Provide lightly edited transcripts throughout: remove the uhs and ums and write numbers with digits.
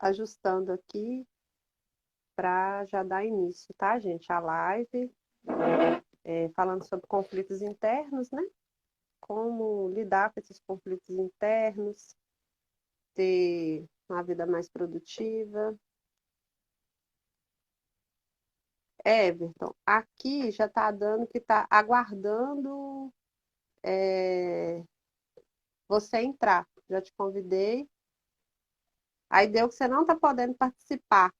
ajustando aqui para já dar início, tá, gente? A live, falando sobre conflitos internos, né? Como lidar com esses conflitos internos, ter uma vida mais produtiva. Everton, aqui já está dando que está aguardando você entrar. Já te convidei. Aí deu que você não está podendo participar.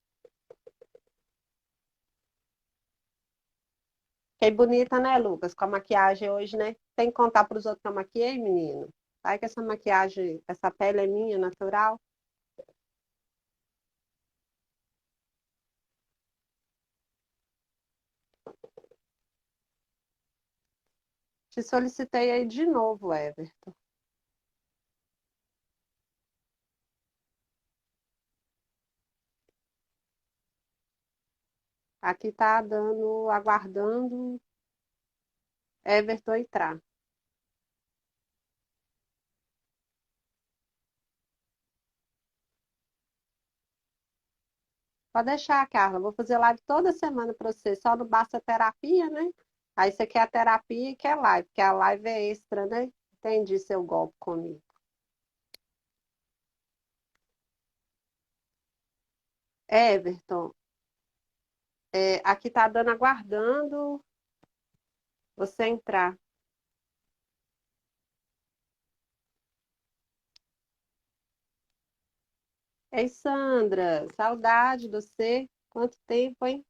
Fiquei bonita, né, Lucas? Com a maquiagem hoje, né? Tem que contar para os outros que eu maquiei, menino. Ai, que essa maquiagem, essa pele é minha, natural. Te solicitei aí de novo, Everton. Aqui tá dando, aguardando Everton entrar. Pode deixar, Carla. Vou fazer live toda semana para você. Só não basta terapia, né? Aí você quer a terapia e quer live, porque a live é extra, né? Entendi seu golpe comigo. Everton, aqui tá dando aguardando você entrar. Ei, Sandra, saudade de você. Quanto tempo, hein?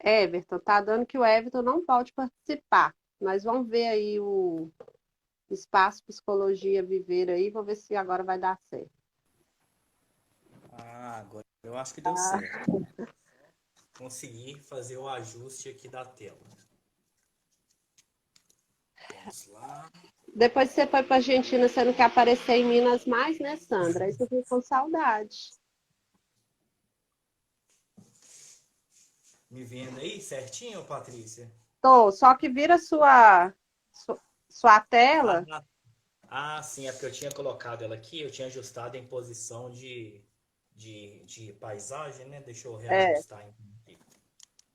Everton, tá dando que o Everton não pode participar. Mas vamos ver aí o Espaço Psicologia Viver aí, vou ver se agora vai dar certo. Ah, agora eu acho que deu certo. Consegui fazer o ajuste aqui da tela. Vamos lá. Depois que você foi para Argentina, você não quer aparecer em Minas mais, né, Sandra? Aí você fica com saudade. Me vendo aí certinho, Patrícia? Tô, só que vira sua tela. Ah, sim, é porque eu tinha colocado ela aqui, eu tinha ajustado em posição de paisagem, né? Deixa eu É, reajustar então aqui.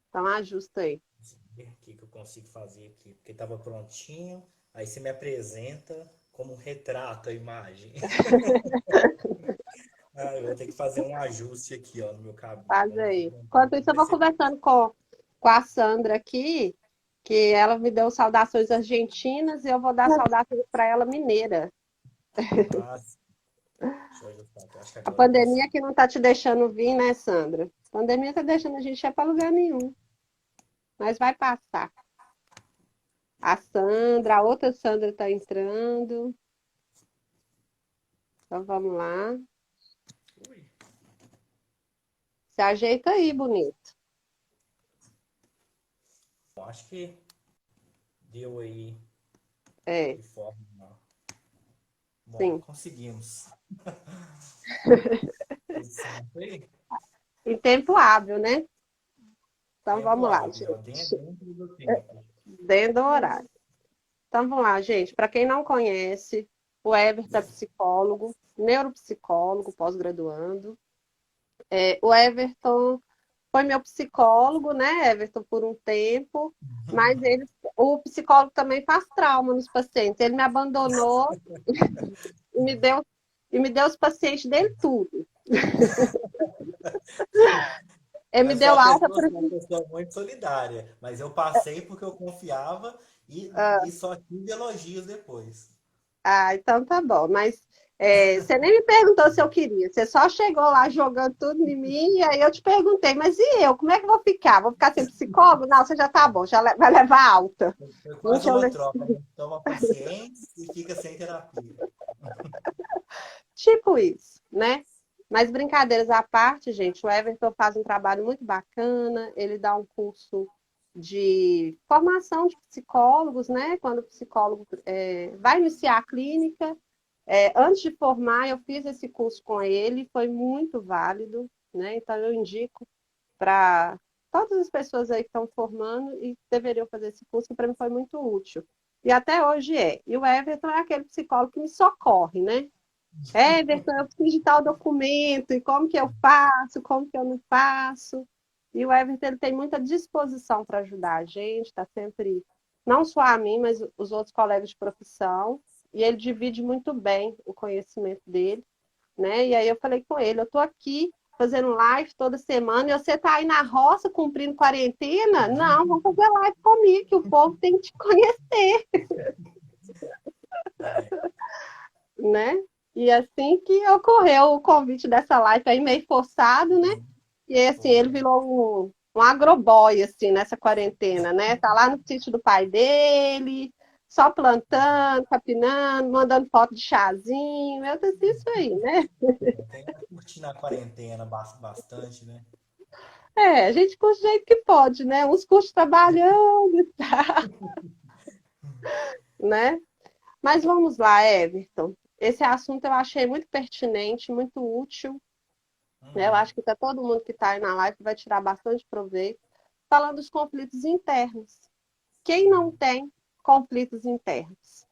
então ajusta aí. Vamos ver o que eu consigo fazer aqui, porque estava prontinho. Aí você me apresenta como um retrato a imagem. Ah, eu vou ter que fazer um ajuste aqui, ó, no meu cabelo. Faz Vamos ver, aí. vamos ver, Enquanto vamos isso, eu ver vou se... conversando com a Sandra aqui, que ela me deu saudações argentinas e eu vou dar saudações para ela mineira. Ah, sim. Deixa eu ajustar aqui. Acho que A agora eu pandemia consigo. que não está te deixando vir, né, Sandra? A pandemia está deixando a gente ir para lugar nenhum, mas vai passar. A Sandra, a outra Sandra está entrando. Então vamos lá. Ui. Se ajeita aí, bonito. Bom, acho que deu aí É, de forma. Bom, sim. conseguimos. Tudo certo aí? Em tempo hábil, né? Então Tempo vamos lá, hábil, ó, gente. dentro do tempo. Dentro do horário. Então vamos lá, gente. Para quem não conhece, o Everton é psicólogo, neuropsicólogo, pós-graduando. O Everton foi meu psicólogo, né, Everton, por um tempo, mas o psicólogo também faz trauma nos pacientes. Ele me abandonou e me deu os pacientes dele tudo. Ele me Eu sou deu uma alta pessoa, para. sou uma pessoa muito solidária, mas eu passei porque eu confiava e só tive elogios depois. Ah, então tá bom. Mas você nem me perguntou se eu queria. Você só chegou lá jogando tudo em mim, e aí eu te perguntei, mas e eu? Como é que eu vou ficar? Vou ficar sem psicólogo? Não, você já tá bom, vai levar alta. Foi quase Deixa eu uma ler. troca, né? Toma pacientes e fica sem terapia. Tipo isso, né? Mas brincadeiras à parte, gente, o Everton faz um trabalho muito bacana, ele dá um curso de formação de psicólogos, né? Quando o psicólogo vai iniciar a clínica. Antes de formar, eu fiz esse curso com ele, foi muito válido, né? Então eu indico para todas as pessoas aí que estão formando e deveriam fazer esse curso, que para mim foi muito útil. E até hoje é. E o Everton é aquele psicólogo que me socorre, né? Everton, eu preciso de tal documento, e como que eu faço, como que eu não faço. E o Everton ele tem muita disposição para ajudar a gente, está sempre, não só a mim, mas os outros colegas de profissão, e ele divide muito bem o conhecimento dele, né? E aí eu falei com ele, eu estou aqui fazendo live toda semana, e você está aí na roça cumprindo quarentena? Não, vamos fazer live comigo, que o povo tem que te conhecer, É, né? E assim que ocorreu o convite dessa live aí, meio forçado, né? E aí, assim, ele foi. virou um agroboy, assim, nessa quarentena, né? Tá lá no sítio do pai dele, só plantando, capinando, mandando foto de chazinho. Eu disse isso aí, né? Tem que curtir na quarentena bastante, né? É, a gente curte do jeito que pode, né? Uns curtem trabalhando, né? Mas vamos lá, Everton. Esse assunto eu achei muito pertinente, muito útil, né? Eu Uhum. acho que tá todo mundo que está aí na live vai tirar bastante proveito. Falando dos conflitos internos. Quem não tem conflitos internos?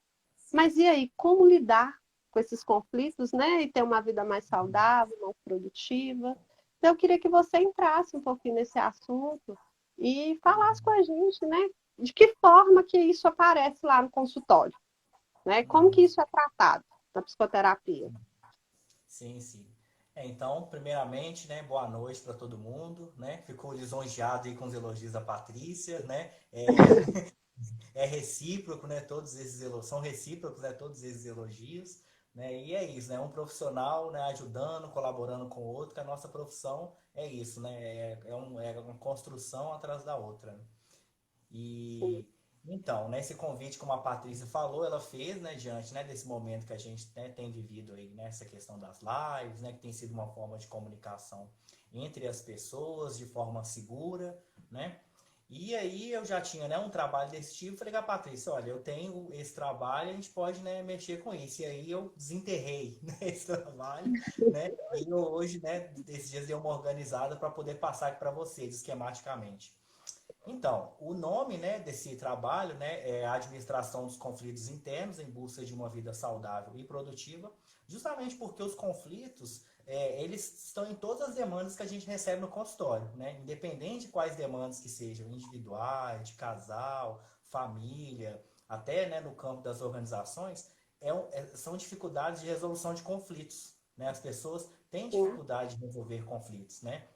Mas e aí, como lidar com esses conflitos, né? E ter uma vida mais saudável, mais produtiva? Então, eu queria que você entrasse um pouquinho nesse assunto e falasse com a gente, né? De que forma que isso aparece lá no consultório, né? Como que Uhum. isso é tratado na psicoterapia? Sim, sim. Então, primeiramente, né, boa noite para todo mundo, né? Ficou lisonjeado aí com os elogios da Patrícia, né? É recíproco, né? Todos esses elogios são recíprocos, né? Todos esses elogios, né? E é isso, né? Um profissional, né? Ajudando, colaborando com o outro, que a nossa profissão é isso, né? É uma construção atrás da outra. E então, né, esse convite, como a Patrícia falou, ela fez, né, diante, né, desse momento que a gente, né, tem vivido aí, né, essa questão das lives, né, que tem sido uma forma de comunicação entre as pessoas de forma segura, né? E aí eu já tinha, né, um trabalho desse tipo, falei com a Patrícia, olha, eu tenho esse trabalho, a gente pode, né, mexer com isso. E aí eu desenterrei, né, esse trabalho, né? E eu hoje, né, esses dias dei uma organizada para poder passar aqui para vocês esquematicamente. Então, o nome, né, desse trabalho, né, é a administração dos conflitos internos em busca de uma vida saudável e produtiva, justamente porque os conflitos, eles estão em todas as demandas que a gente recebe no consultório, né, independente de quais demandas que sejam, individuais, de casal, família, até, né, no campo das organizações, são dificuldades de resolução de conflitos, né, as pessoas têm Sim, dificuldade de resolver conflitos, né,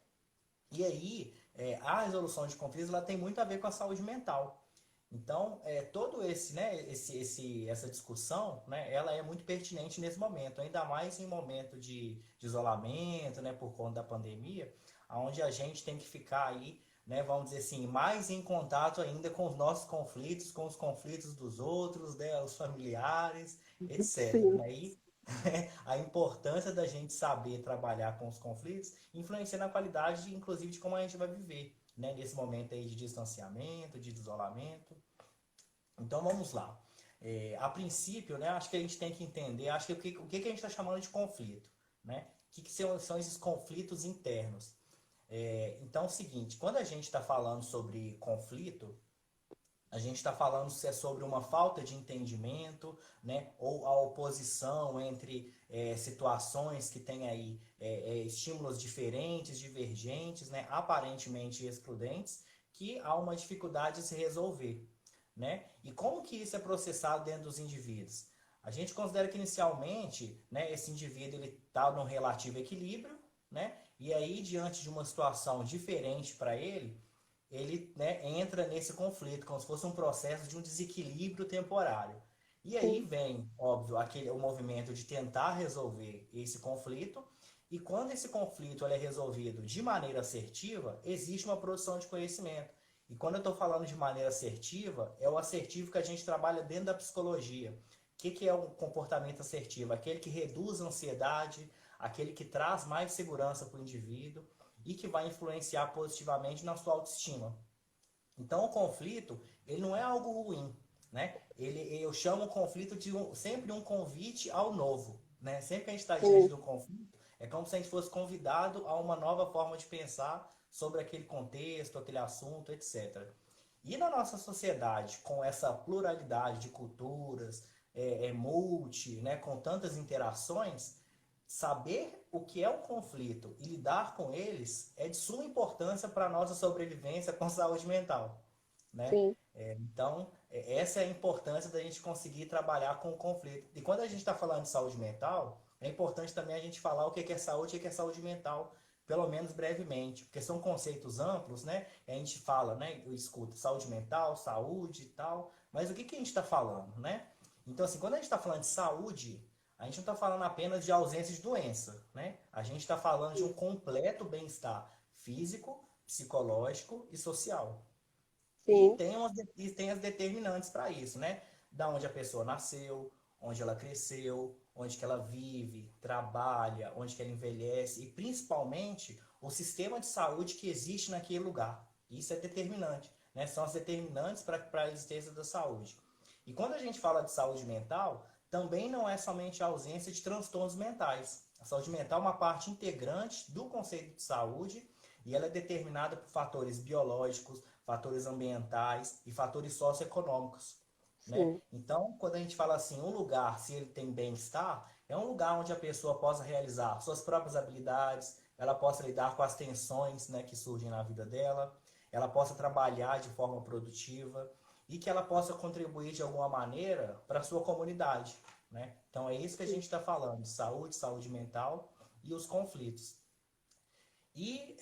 e aí, a resolução de conflitos ela tem muito a ver com a saúde mental. Então, todo esse, né, essa discussão, né, ela é muito pertinente nesse momento, ainda mais em momento de isolamento, né, por conta da pandemia, onde a gente tem que ficar aí, né, vamos dizer assim, mais em contato ainda com os nossos conflitos, com os conflitos dos outros, né, os familiares, etc. sim. Né? E a importância da gente saber trabalhar com os conflitos influencia na qualidade, inclusive, de como a gente vai viver, né, nesse momento aí de distanciamento, de isolamento. Então vamos lá. A princípio, né, acho que a gente tem que entender, acho que o que a gente está chamando de conflito, né? O que são esses conflitos internos? Então é o seguinte, quando a gente está falando sobre conflito, a gente está falando se é sobre uma falta de entendimento, né, ou a oposição entre situações que têm aí estímulos diferentes, divergentes, né, aparentemente excludentes, que há uma dificuldade de se resolver, né? E como que isso é processado dentro dos indivíduos? A gente considera que inicialmente, né, esse indivíduo ele está num relativo equilíbrio, né? E aí diante de uma situação diferente para ele, né, entra nesse conflito, como se fosse um processo de um desequilíbrio temporário. E aí Sim. vem, óbvio, o movimento de tentar resolver esse conflito, e quando esse conflito é resolvido de maneira assertiva, existe uma produção de conhecimento. E quando eu estou falando de maneira assertiva, é o assertivo que a gente trabalha dentro da psicologia. O que é um comportamento assertivo? Aquele que reduz a ansiedade, aquele que traz mais segurança para o indivíduo, e que vai influenciar positivamente na sua autoestima. Então, o conflito, ele não é algo ruim, né? Eu chamo o conflito de sempre um convite ao novo, né? Sempre que a gente está diante Sim. de um conflito, É como se a gente fosse convidado a uma nova forma de pensar sobre aquele contexto, aquele assunto, etc. E na nossa sociedade, com essa pluralidade de culturas, multi, né, com tantas interações, saber o que é um conflito e lidar com eles é de suma importância para a nossa sobrevivência com saúde mental, né? Sim, Então, essa é a importância da gente conseguir trabalhar com o conflito. E quando a gente está falando de saúde mental, é importante também a gente falar o que é saúde e o que é saúde mental, pelo menos brevemente, porque são conceitos amplos, né? A gente fala, né? Eu escuto saúde mental, saúde e tal, mas o que a gente está falando, né? Então, assim, quando a gente está falando de saúde, a gente não está falando apenas de ausência de doença, né? A gente está falando de um completo bem-estar físico, psicológico e social. E sim, tem as determinantes para isso, né? Da onde a pessoa nasceu, onde ela cresceu, onde que ela vive, trabalha, onde que ela envelhece e principalmente o sistema de saúde que existe naquele lugar. Isso é determinante, né? São as determinantes para a existência da saúde. E quando a gente fala de saúde mental, também não é somente a ausência de transtornos mentais. A saúde mental é uma parte integrante do conceito de saúde e ela é determinada por fatores biológicos, fatores ambientais e fatores socioeconômicos, né? sim, Então, quando a gente fala assim, um lugar, se ele tem bem-estar, é um lugar onde a pessoa possa realizar suas próprias habilidades, ela possa lidar com as tensões, né, que surgem na vida dela, ela possa trabalhar de forma produtiva e que ela possa contribuir de alguma maneira para a sua comunidade, né? Então, é isso que a sim. gente está falando, de saúde, saúde mental e os conflitos. E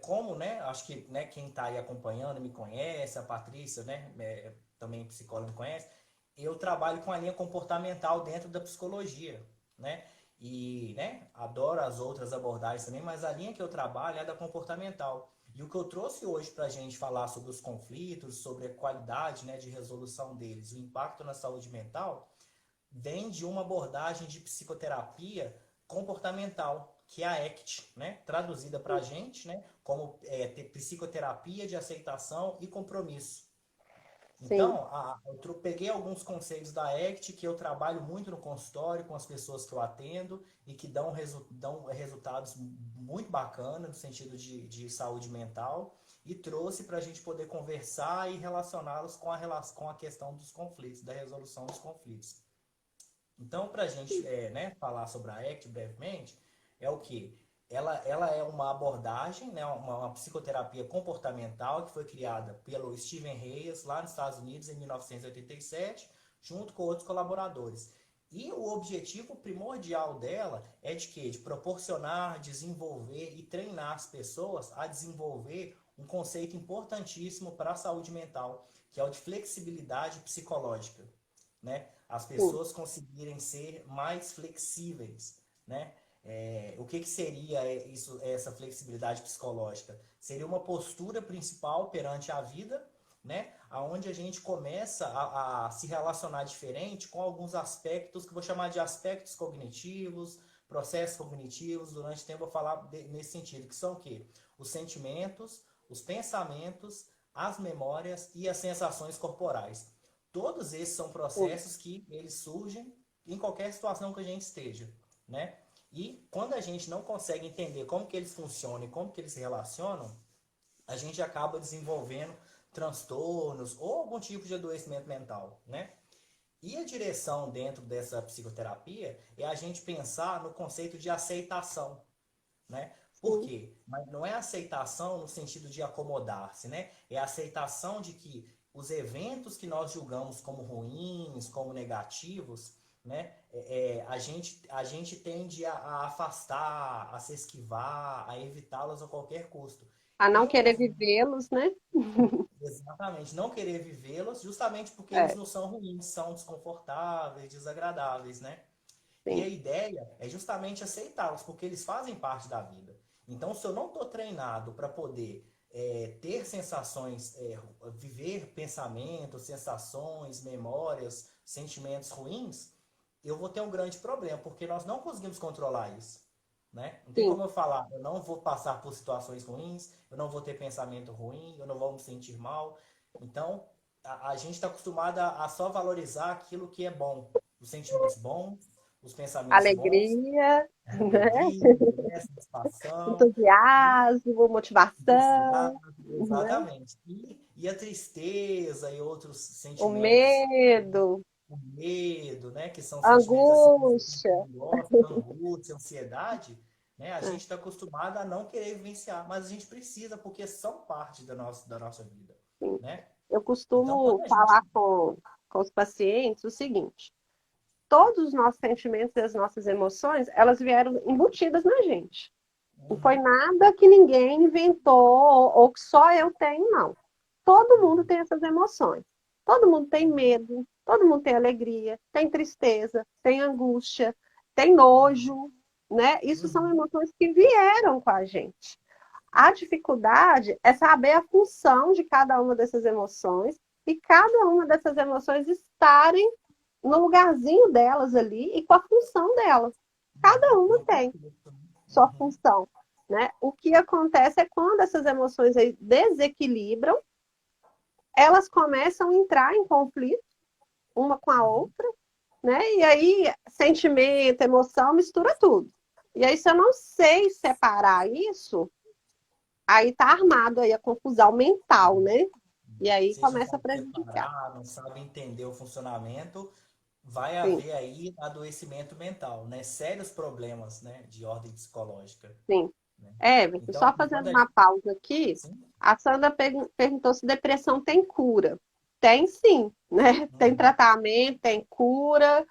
como, né, acho que né, quem está aí acompanhando me conhece, a Patrícia, né, também psicóloga me conhece, eu trabalho com a linha comportamental dentro da psicologia, né? E, né, adoro as outras abordagens também, mas a linha que eu trabalho é a da comportamental. E o que eu trouxe hoje para a gente falar sobre os conflitos, sobre a qualidade, né, de resolução deles, o impacto na saúde mental, vem de uma abordagem de psicoterapia comportamental, que é a ACT, né? Traduzida para a gente, né? Como psicoterapia de aceitação e compromisso. Sim. Então, eu peguei alguns conceitos da ACT que eu trabalho muito no consultório com as pessoas que eu atendo e que dão resultados muito bacanas no sentido de saúde mental e trouxe para a gente poder conversar e relacioná-los com a questão dos conflitos, da resolução dos conflitos. Então, para a gente né, falar sobre a ACT brevemente, é o que? Ela é uma abordagem, né, uma psicoterapia comportamental que foi criada pelo Steven Hayes lá nos Estados Unidos em 1987, junto com outros colaboradores. E o objetivo primordial dela é de quê? De proporcionar, desenvolver e treinar as pessoas a desenvolver um conceito importantíssimo para a saúde mental, que é o de flexibilidade psicológica, né? As Sim. pessoas conseguirem ser mais flexíveis, né? O que seria isso, essa flexibilidade psicológica? Seria uma postura principal perante a vida, né? Aonde a gente começa a se relacionar diferente com alguns aspectos que eu vou chamar de aspectos cognitivos, processos cognitivos. Durante o tempo eu vou falar nesse sentido, que são o quê? Os sentimentos, os pensamentos, as memórias e as sensações corporais. Todos esses são Sim. processos que eles surgem em qualquer situação que a gente esteja, né? E quando a gente não consegue entender como que eles funcionam e como que eles se relacionam, a gente acaba desenvolvendo transtornos ou algum tipo de adoecimento mental, né? E a direção dentro dessa psicoterapia é a gente pensar no conceito de aceitação, né? Por Sim. quê? Mas não é aceitação no sentido de acomodar-se, né? É a aceitação de que os eventos que nós julgamos como ruins, como negativos, né? A gente tende a afastar, a se esquivar, a evitá-los a qualquer custo. A não E o querer movimento, vivê-los, né? exatamente, não querer vivê-los, justamente porque eles É, não são ruins, são desconfortáveis, desagradáveis, né? E a sim. ideia é justamente aceitá-los, porque eles fazem parte da vida. Então, se eu não estou treinado para poder ter sensações, viver pensamentos, sensações, memórias, sentimentos ruins, eu vou ter um grande problema, porque nós não conseguimos controlar isso. Né? Não tem Sim. como eu falar, eu não vou passar por situações ruins, eu não vou ter pensamento ruim, eu não vou me sentir mal. Então, a gente está acostumado a só valorizar aquilo que é bom, os sentimentos bons, os pensamentos bons, Alegria. né? né? Alegria, né? Satisfação, Entusiasmo, motivação, felicidade, né? exatamente. E a tristeza e outros O sentimentos, medo, o medo, né? Que são a sentimentos assim que a gente angústia. não gosta, angústia, ansiedade, né? A É, gente está acostumado a não querer vivenciar, mas a gente precisa, porque são parte da nossa vida, sim. né? Eu Então, quando costumo a gente... falar com os pacientes o seguinte: todos os nossos sentimentos e as nossas emoções, elas vieram embutidas na gente. Não foi Uhum, nada que ninguém inventou ou que só eu tenho, não. Todo mundo uhum, tem essas emoções. Todo mundo tem uhum, medo, todo mundo tem alegria, tem tristeza, tem angústia, tem uhum, nojo, né? Isso são uhum, emoções que vieram com a gente. A dificuldade é saber a função de cada uma dessas emoções e cada uma dessas emoções estarem no lugarzinho delas ali e com a função delas. Cada uhum. uma No tem contexto, né? sua Uhum, função, né? O que acontece é quando essas emoções aí desequilibram, elas começam a entrar em conflito uma com a uhum. outra, né? E aí sentimento, emoção, mistura tudo. E aí se eu não sei separar isso, aí tá armado aí a confusão mental, né? E aí Se a gente não começa a sabe prejudicar. separar, não sabe entender o funcionamento, vai Sim, haver aí adoecimento mental, né? Sérios problemas, né, de ordem psicológica, sim. né? Então, Só quando fazendo a uma gente... pausa aqui, Sim? a Sandra perguntou se depressão tem cura. Tem sim, né? Tem Uhum. tratamento, tem cura,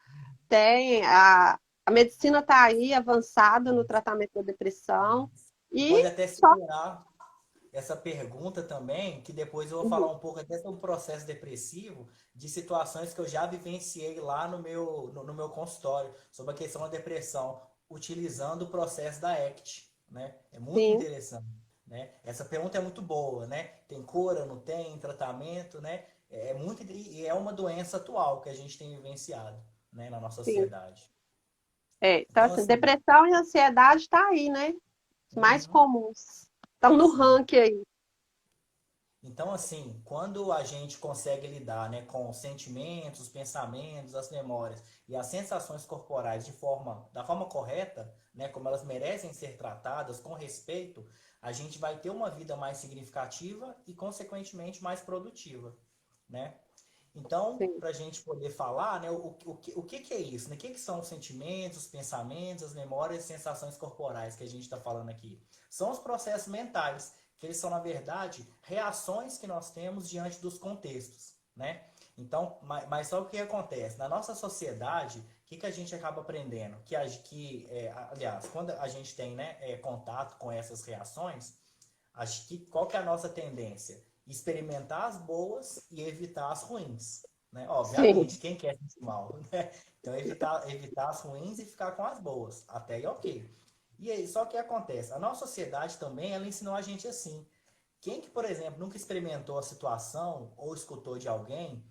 tem a medicina está aí avançada no tratamento da depressão. E E pode até só. segurar essa pergunta também, que depois eu vou falar Uhum, um pouco até sobre o processo depressivo, de situações que eu já vivenciei lá no meu consultório, sobre a questão da depressão, utilizando o processo da ACT, né? É muito sim, interessante, né? Essa pergunta é muito boa, né? Tem cura, não tem, tratamento, né? É muito, e é uma doença atual que a gente tem vivenciado, né, na nossa sim. sociedade. Então, Então, assim, assim, depressão e ansiedade está aí, né? Os mais uhum, comuns. Estão no sim. ranking aí. Então, assim, quando a gente consegue lidar, né, com os sentimentos, os pensamentos, as memórias e as sensações corporais da forma correta, né, como elas merecem ser tratadas, com respeito, a gente vai ter uma vida mais significativa e, consequentemente, mais produtiva, né? Então, Sim, para a gente poder falar, né, o que é isso? Né? O que são os sentimentos, os pensamentos, as memórias e sensações corporais que a gente está falando aqui? São os processos mentais, que eles são, na verdade, reações que nós temos diante dos contextos, né? Então, mas só o que acontece? Na nossa sociedade, que a gente acaba aprendendo? Aliás, quando a gente tem, né, contato com essas reações, qual que é a nossa tendência? Experimentar as boas e evitar as ruins, né? sim, Obviamente, quem quer sentir mal, né? Então, evitar as ruins e ficar com as boas. Até aí, ok. E aí, só que acontece, a nossa sociedade também, ela ensinou a gente assim. Quem que, por exemplo, nunca experimentou a situação ou escutou de alguém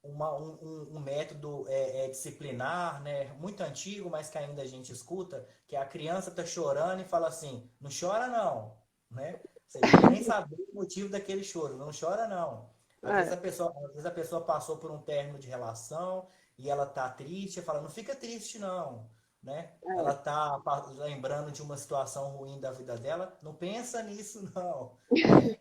um método disciplinar, né, muito antigo, mas que ainda a gente escuta, que a criança está chorando e fala assim, não chora não, né? Ou seja, quer nem saber o motivo daquele choro, não chora não. é, Às vezes a pessoa passou por um término de relação e ela tá triste, fala, não fica triste não, né? Ela é, tá lembrando de uma situação ruim da vida dela, não pensa nisso não, né?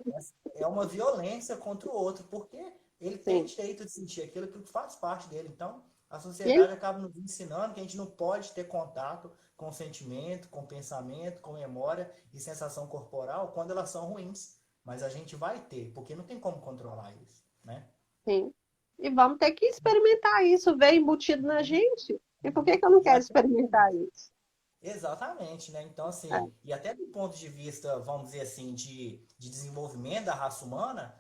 É uma violência contra o outro, porque ele tem sim. direito de sentir aquilo que faz parte dele. Então, a E aí, sociedade acaba nos ensinando que a gente não pode ter contato com sentimento, com pensamento, com memória e sensação corporal quando elas são ruins. Mas a gente vai ter, porque não tem como controlar isso, né? sim. E vamos ter que experimentar isso, ver embutido na gente. E por que que eu não E quero até experimentar isso? exatamente, né? Então, É, assim, e até do ponto de vista, vamos dizer assim, de desenvolvimento da raça humana,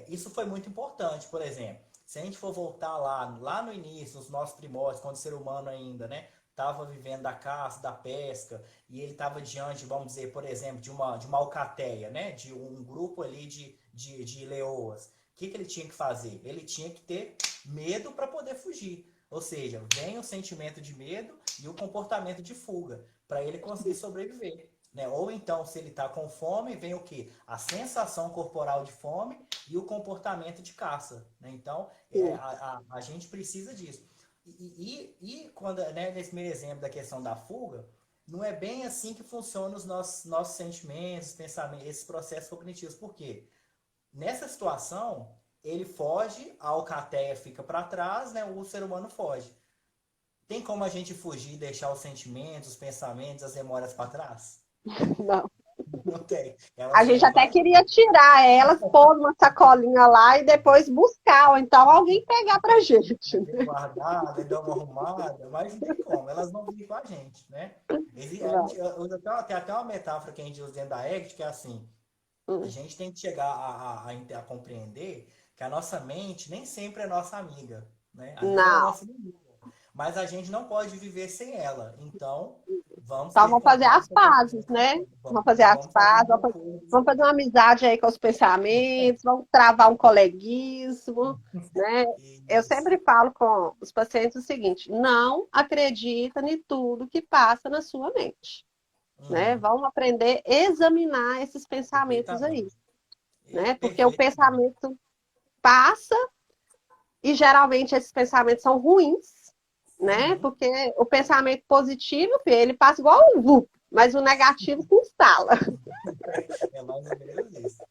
isso foi muito importante. Por exemplo, se a gente for voltar lá no início, os nossos primórdios, quando o ser humano ainda, né, estava vivendo da caça, da pesca, e ele estava diante, vamos dizer, por exemplo, de uma alcateia, né, de um grupo ali de leoas. O que ele tinha que fazer? Ele tinha que ter medo para poder fugir. Ou seja, vem o sentimento de medo e o comportamento de fuga, para ele conseguir sobreviver. Né? Ou então, se ele está com fome, vem o quê? A sensação corporal de fome e o comportamento de caça. Né? Então, sim, a gente precisa disso. Quando, né, nesse meu exemplo da questão da fuga, não é bem assim que funcionam os nossos sentimentos, pensamentos, esses processos cognitivos. Por quê? Nessa situação, ele foge, a alcateia fica para trás, né? O ser humano foge. Tem como a gente fugir e deixar os sentimentos, os pensamentos, as memórias para trás? Não. Não tem. A Elas gente vêm com até a queria tirar elas, pôr numa sacolinha lá e depois buscar, ou então alguém pegar pra gente. gente guardada, dá uma arrumada, mas não tem como, elas vão vir com a gente, né? A Não. gente tem até uma metáfora que a gente usa dentro da ACT, que é assim, a Hum. gente tem que chegar a compreender que a nossa mente nem sempre é nossa amiga, né? Às vezes ela é Não. nossa inimiga, mas a gente não pode viver sem ela. Então, vamos Então ter vamos fazer as contato com pazes, ela. né? Vamos Vamos, fazer as vamos fazer pazes, um acordo. vamos fazer uma amizade aí com os pensamentos, vamos travar um coleguismo, né? Eu Isso. sempre falo com os pacientes o seguinte: não acredita em tudo que passa na sua mente, né? Uhum. Vamos aprender a examinar esses pensamentos aí, Perfeitamente. né? Porque o Perfeitamente. pensamento passa e geralmente esses pensamentos são ruins, né? Uhum. Porque o pensamento positivo, filho, ele passa igual um vulto, mas o negativo se instala. É mais ou menos isso. O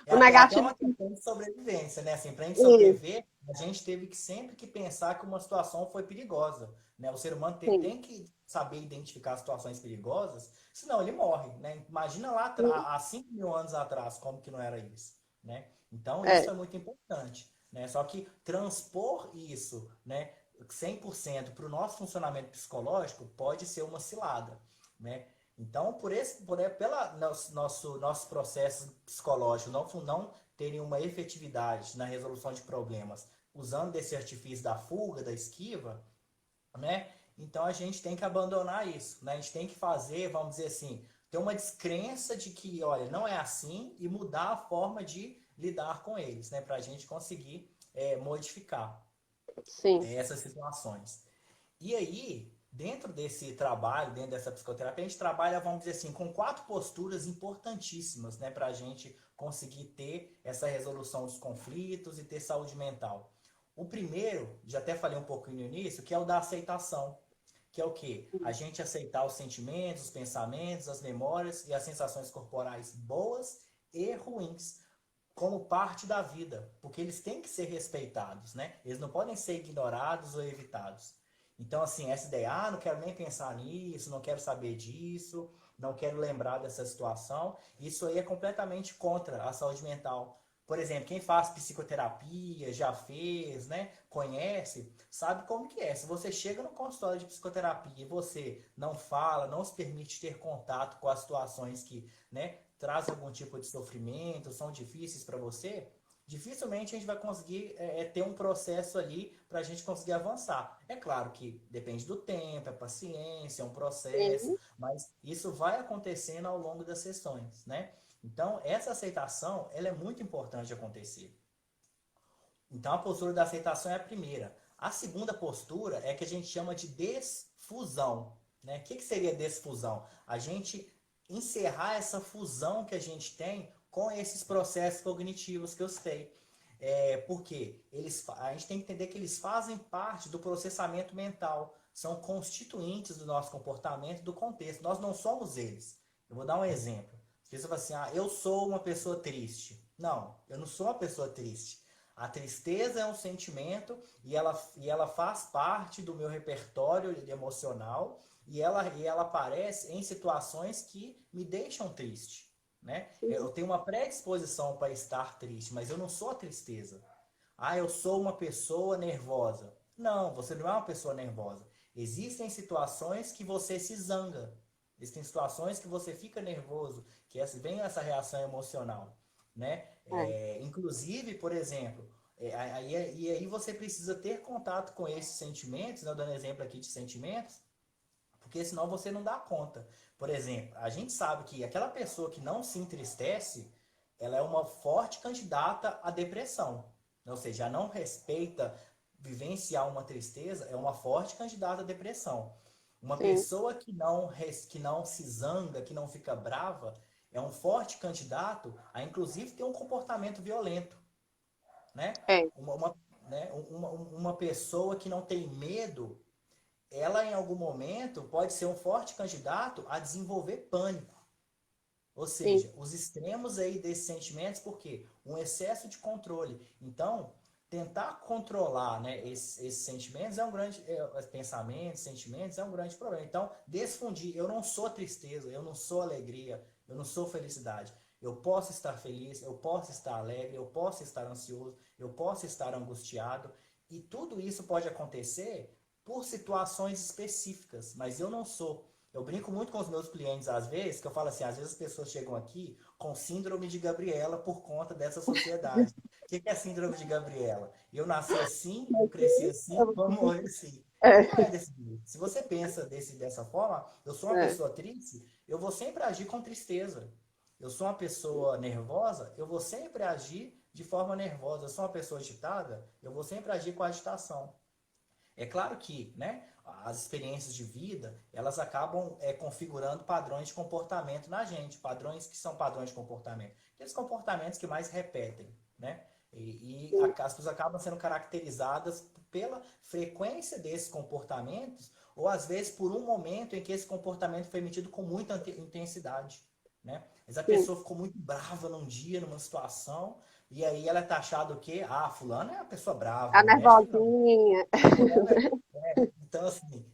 É até negativo uma questão de sobrevivência, né? Assim, para a gente Isso, sobreviver, a gente teve que sempre que pensar que uma situação foi perigosa, né? O ser humano sim. tem que saber identificar situações perigosas, senão ele morre, né? Imagina lá Sim. há 5 mil anos atrás, como que não era isso, né? Então, isso É, é muito importante, né? Só que transpor isso, né, 100% para o nosso funcionamento psicológico pode ser uma cilada, né? Então, pela nossos processos psicológicos não terem uma efetividade na resolução de problemas, usando desse artifício da fuga, da esquiva, né? Então a gente tem que abandonar isso, né? A gente tem que fazer, vamos dizer assim, ter uma descrença de que, olha, não é assim e mudar a forma de lidar com eles, né? Para a gente conseguir modificar sim. essas situações. E aí, dentro desse trabalho, dentro dessa psicoterapia, a gente trabalha, vamos dizer assim, com 4 posturas importantíssimas, né, para a gente conseguir ter essa resolução dos conflitos e ter saúde mental. O primeiro, já até falei um pouquinho no início, que é o da aceitação, que é o quê? A gente aceitar os sentimentos, os pensamentos, as memórias e as sensações corporais boas e ruins como parte da vida, porque eles têm que ser respeitados, né? Eles não podem ser ignorados ou evitados. Então, assim, essa ideia, não quero nem pensar nisso, não quero saber disso, não quero lembrar dessa situação, isso aí é completamente contra a saúde mental. Por exemplo, quem faz psicoterapia, já fez, né, conhece, sabe como que é. Se você chega no consultório de psicoterapia e você não fala, não se permite ter contato com as situações que, né, traz algum tipo de sofrimento, são difíceis para você, dificilmente a gente vai conseguir ter um processo ali para a gente conseguir avançar. É claro que depende do tempo, é paciência, é um processo, Sim. mas isso vai acontecendo ao longo das sessões, né? Então, essa aceitação, ela é muito importante acontecer. Então, a postura da aceitação é a primeira. A segunda postura é que a gente chama de desfusão, né? O que seria desfusão? A gente encerrar essa fusão que a gente tem com esses processos cognitivos que eu citei. Porque a gente tem que entender que eles fazem parte do processamento mental, são constituintes do nosso comportamento, do contexto. Nós não somos eles. Eu vou dar um exemplo. As pessoas falam assim, eu sou uma pessoa triste. Não, eu não sou uma pessoa triste. A tristeza é um sentimento e ela faz parte do meu repertório emocional e ela aparece em situações que me deixam triste, né? Sim. Eu tenho uma predisposição para estar triste, mas eu não sou a tristeza. Eu sou uma pessoa nervosa. Não, você não é uma pessoa nervosa. Existem situações que você se zanga. Existem situações que você fica nervoso, que vem essa reação emocional, né? É. Inclusive, por exemplo, e aí você precisa ter contato com esses sentimentos, né? Dando exemplo aqui de sentimentos, porque senão você não dá conta. Por exemplo, a gente sabe que aquela pessoa que não se entristece, ela é uma forte candidata à depressão. Ou seja, não respeita vivenciar uma tristeza, é uma forte candidata à depressão. Uma Sim. pessoa que não se zanga, que não fica brava, é um forte candidato a, inclusive, ter um comportamento violento, né? É. Uma pessoa que não tem medo, ela em algum momento pode ser um forte candidato a desenvolver pânico. Ou sim, seja, os extremos aí desses sentimentos, porque um excesso de controle. Então, tentar controlar, né, esses sentimentos é um grande, pensamentos, sentimentos é um grande problema. Então, desfundir, eu não sou tristeza, eu não sou alegria, eu não sou felicidade. Eu posso estar feliz, eu posso estar alegre, eu posso estar ansioso, eu posso estar angustiado, e tudo isso pode acontecer por situações específicas, mas eu não sou. Eu brinco muito com os meus clientes às vezes, que eu falo assim, às vezes as pessoas chegam aqui com síndrome de Gabriela por conta dessa sociedade. O que é síndrome de Gabriela? Eu nasci assim, eu cresci assim, vou morrer assim. E é, não é desse jeito. Se você pensa dessa forma, eu sou uma é, pessoa triste, eu vou sempre agir com tristeza. Eu sou uma pessoa nervosa, eu vou sempre agir de forma nervosa. Eu sou uma pessoa agitada, eu vou sempre agir com agitação. É claro que, né, as experiências de vida, elas acabam configurando padrões de comportamento na gente, padrões que são padrões de comportamento, aqueles comportamentos que mais repetem, né? As pessoas acabam sendo caracterizadas pela frequência desses comportamentos, ou às vezes por um momento em que esse comportamento foi emitido com muita intensidade, né? Mas a sim. pessoa ficou muito brava num dia, numa situação, e aí ela é taxada o quê? Ah, fulano é uma pessoa brava, A não mexe que não. nervosinha. Então, assim,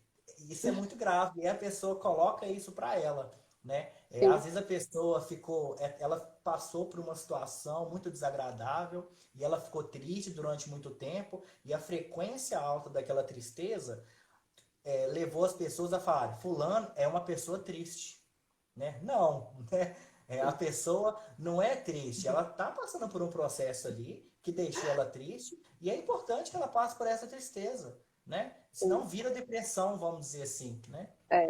isso é muito grave. E a pessoa coloca isso para ela, né? Sim, Às vezes a pessoa ficou, ela passou por uma situação muito desagradável e ela ficou triste durante muito tempo e a frequência alta daquela tristeza levou as pessoas a falar, fulano é uma pessoa triste, né? Não, né? A pessoa não é triste, ela está passando por um processo ali que deixou ela triste e é importante que ela passe por essa tristeza, né? sim. Senão vira depressão, vamos dizer assim, né? É.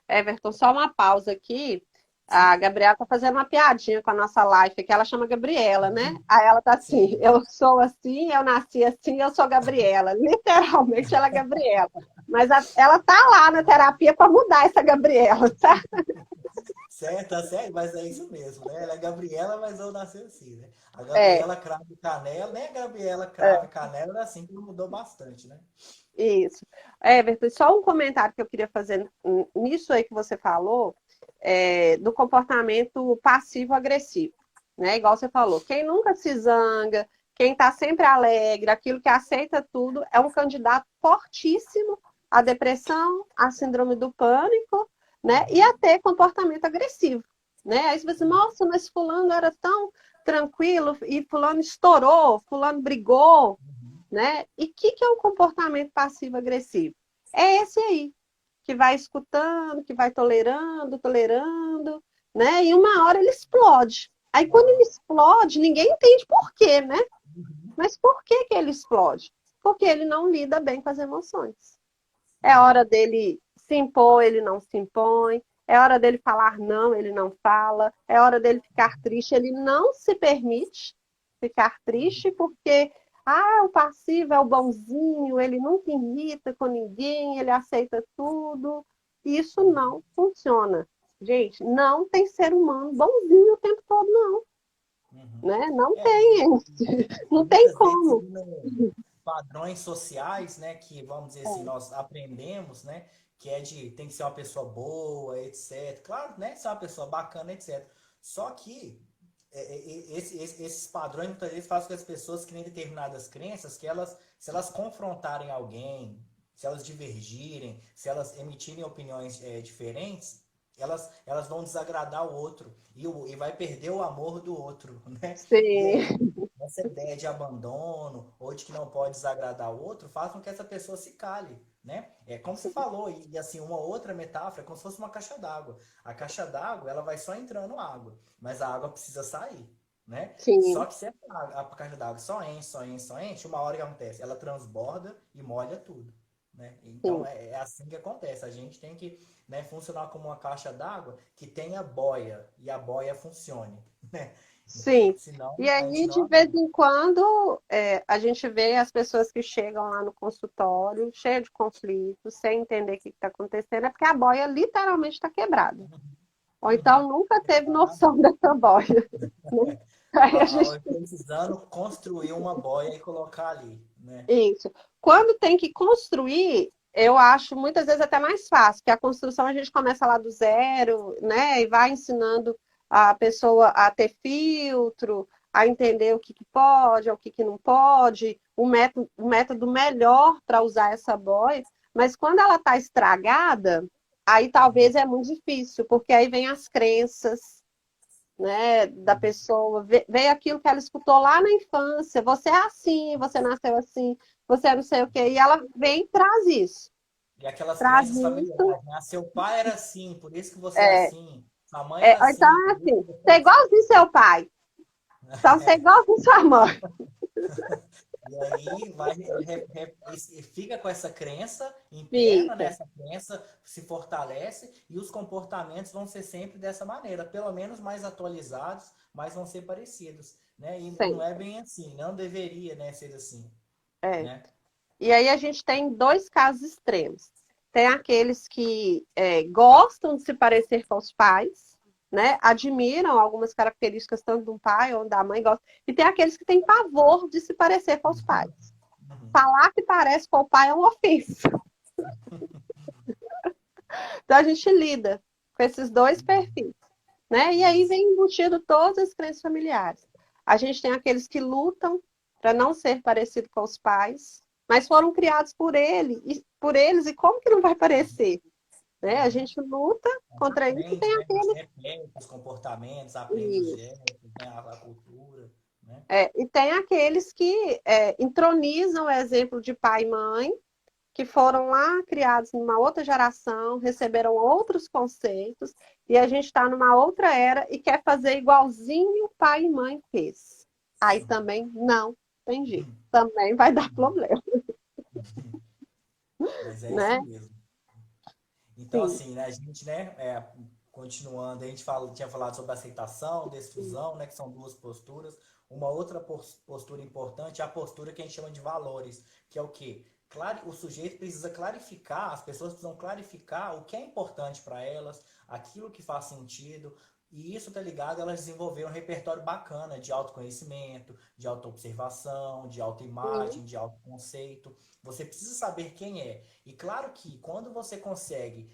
Everton, só uma pausa aqui. A Sim, Gabriela tá fazendo uma piadinha com a nossa live, que ela chama Gabriela, né? Aí ela tá assim, sim. eu sou assim, eu nasci assim, eu sou Gabriela. Literalmente ela é Gabriela. Mas ela tá lá na terapia para mudar essa Gabriela, tá? Certo, tá certo, mas é isso mesmo, né? Ela é Gabriela, mas eu nasci assim, né? A É, Gabriela Crave Canela, nem a Gabriela é, Crave Canela era assim que mudou bastante, né? isso. Everton, só um comentário que eu queria fazer nisso aí que você falou, do comportamento passivo-agressivo, né? Igual você falou, quem nunca se zanga, quem está sempre alegre, aquilo que aceita tudo, é um candidato fortíssimo à depressão, à síndrome do pânico, né? E a Uhum, ter comportamento agressivo, né? Aí você vai dizer, nossa, mas fulano era tão tranquilo e fulano estourou, fulano brigou, uhum, né? E o que é um comportamento passivo-agressivo? É esse aí, que vai escutando, que vai tolerando, tolerando, né? E uma hora ele explode. Aí quando ele aham, explode, ninguém entende por quê, né? uhum, Mas por que que ele explode? Porque ele não lida bem com as emoções. É hora uhum. dele se impor, ele não se impõe. É hora dele falar não, ele não fala. É hora dele ficar triste, ele não se permite ficar triste porque o passivo é o bonzinho, ele nunca irrita com ninguém, ele aceita tudo. Isso não funciona. Gente, não tem ser humano bonzinho o tempo todo, não, Uhum. né? Não É, tem, não tem muitas vezes como. seguindo padrões sociais, né, que vamos dizer assim, nós aprendemos, né, que é de tem que ser uma pessoa boa, etc. Claro, né, ser uma pessoa bacana, etc. Só que esses padrões muitas vezes fazem com que as pessoas criem determinadas crenças que elas, se elas confrontarem alguém, se elas divergirem, se elas emitirem opiniões diferentes, elas vão desagradar o outro e vai perder o amor do outro, né? E aí Sim, essa ideia de abandono ou de que não pode desagradar o outro faz com que essa pessoa se cale, né? É como você falou, e assim, uma outra metáfora é como se fosse uma caixa d'água. A caixa d'água, ela vai só entrando água, mas a água precisa sair, né? Só sim, que se a caixa d'água só enche, só enche, só enche, uma hora que acontece? Ela transborda e molha tudo, né? Então sim. é assim que acontece. A gente tem que, né, funcionar como uma caixa d'água que tenha boia e a boia funcione, né? Sim. Senão E a gente aí, não de vez aguenta. em quando, a gente vê as pessoas que chegam lá no consultório, cheio de conflitos, sem entender o que está acontecendo, é porque a boia literalmente está quebrada. Ou Uhum. então nunca teve noção Exatamente. dessa boia, né? Aí a gente. Precisando construir uma boia e colocar ali, né? Isso. Quando tem que construir, eu acho muitas vezes até mais fácil, porque a construção a gente começa lá do zero, né? E vai ensinando a pessoa a ter filtro, a entender o que, que pode, o que, que não pode, o método melhor para usar essa boia. Mas quando ela está estragada, aí talvez é muito difícil, porque aí vem as crenças, né, da pessoa, veio aquilo que ela escutou lá na infância, você é assim, você nasceu assim, você é não sei o quê, e ela vem e traz isso. E aquelas Traz crenças isso, familiares, né? Ah, seu pai era assim, por isso que você é é, assim. Sua mãe era então assim, é por isso assim, que você você é é assim. igualzinho seu pai, então você é igualzinho sua mãe. E aí e fica com essa crença interna, né? Fica, Essa crença se fortalece e os comportamentos vão ser sempre dessa maneira, pelo menos mais atualizados, mas vão ser parecidos, né? E não sempre. é bem assim, não deveria, né, ser assim, É. né? E aí a gente tem dois casos extremos. Tem aqueles que gostam de se parecer com os pais, né? Admiram algumas características tanto do pai ou da mãe, gostam. E tem aqueles que têm pavor de se parecer com os pais. Uhum. Falar que parece com o pai é uma ofensa. Então a gente lida com esses dois perfis, né? E aí Isso. vem embutido todas as crenças familiares. A gente tem aqueles que lutam para não ser parecido com os pais, mas foram criados por eles, e como que não vai parecer? Né? A Uhum. gente luta contra isso e Aprende, tem né? A gente aquele. repete os comportamentos, aprende os Isso. gestos, né? A cultura, né? E tem aqueles que entronizam o exemplo de pai e mãe, que foram lá criados numa outra geração, receberam outros conceitos, e a gente está numa outra era e quer fazer igualzinho o pai e mãe fez. Aí Uhum. também não tem jeito, também vai dar problema, Mas é isso né? mesmo. Então, Sim, assim, né, a gente, né, continuando, a gente tinha falado sobre aceitação, desfusão, né, que são duas posturas. Uma outra postura importante é a postura que a gente chama de valores, que é o quê? Claro, o sujeito precisa clarificar, as pessoas precisam clarificar o que é importante para elas, aquilo que faz sentido, e isso tá ligado a elas desenvolverem um repertório bacana de autoconhecimento, de autoobservação, de sim, autoimagem, de autoconceito. Você precisa saber quem é. E claro que quando você consegue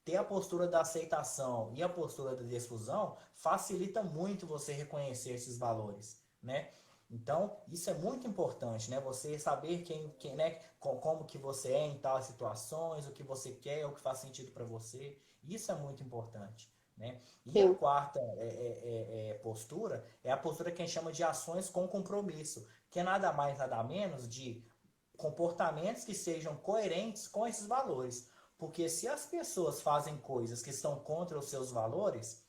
ter a postura da aceitação e a postura da desfusão, facilita muito você reconhecer esses valores, né? Então, isso é muito importante, né? Você saber né, como que você é em tais situações, o que você quer, o que faz sentido para você. Isso é muito importante, né? E a sim, quarta postura é a postura que a gente chama de ações com compromisso, que é nada mais, nada menos de comportamentos que sejam coerentes com esses valores. Porque se as pessoas fazem coisas que estão contra os seus valores,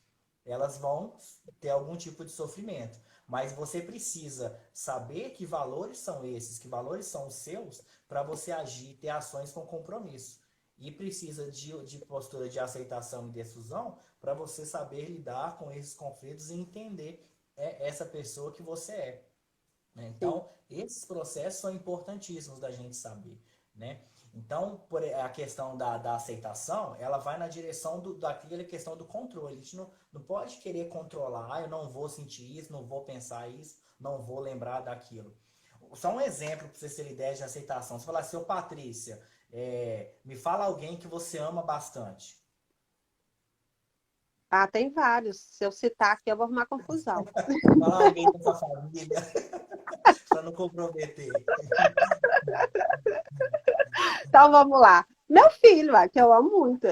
elas vão ter algum tipo de sofrimento. Mas você precisa saber que valores são esses, que valores são os seus, para você agir, ter ações com compromisso. E precisa de postura de aceitação e defusão para você saber lidar com esses conflitos e entender essa pessoa que você é. Né? sim, Então, esses processos são importantíssimos da gente saber, né? Então, a questão da aceitação, ela vai na direção daquela questão do controle. A gente não pode querer controlar, eu não vou sentir isso, não vou pensar isso, não vou lembrar daquilo. Só um exemplo para você ter ideia de aceitação. Você fala assim, ô Patrícia, me fala alguém que você ama bastante. ah, tem vários. Se eu citar aqui, eu vou arrumar confusão. Fala alguém da sua família, para não comprometer. Então vamos lá. Meu filho, que eu amo muito,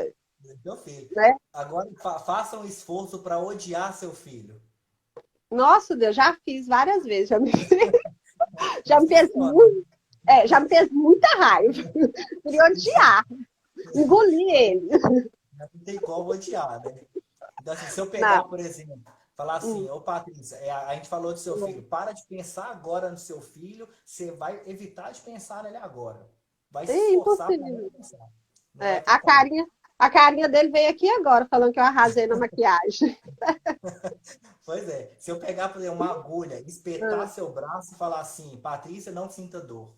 Meu filho. né? Agora faça um esforço para odiar seu filho. Nossa, Deus, já fiz várias vezes, já Não me fez funciona. muito, já me fez muita raiva. Queria odiar, engolir ele. Não tem como odiar, né? Então, assim, se eu pegar, Não. por exemplo, falar assim, Hum, ô Patrícia, a gente falou do seu filho, para de pensar agora no seu filho, você vai evitar de pensar nele agora. Vai se é esforçar para não impossível. pensar. Não vai É, ter como. a carinha dele veio aqui agora, falando que eu arrasei na maquiagem. Pois é, se eu pegar, por exemplo, uma agulha, espetar Ah, seu braço e falar assim, Patrícia, não sinta dor.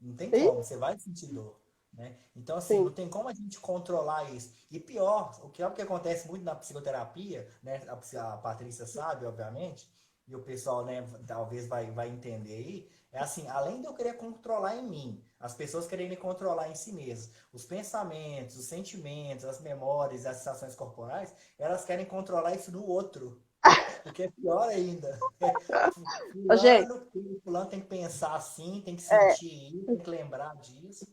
Não tem sim, como, você vai sentir dor. Né? Então, assim, não sim. tem como a gente controlar isso. E pior, o que acontece muito na psicoterapia, né? A Patrícia sabe, obviamente, e o pessoal, né, talvez vai entender aí, é assim, além de eu querer controlar em mim, as pessoas quererem controlar em si mesmas, os pensamentos, os sentimentos, as memórias, as sensações corporais, elas querem controlar isso no outro. O que é pior ainda. Ô, gente, Fulano tem que pensar assim, tem que é, sentir isso, tem que lembrar disso.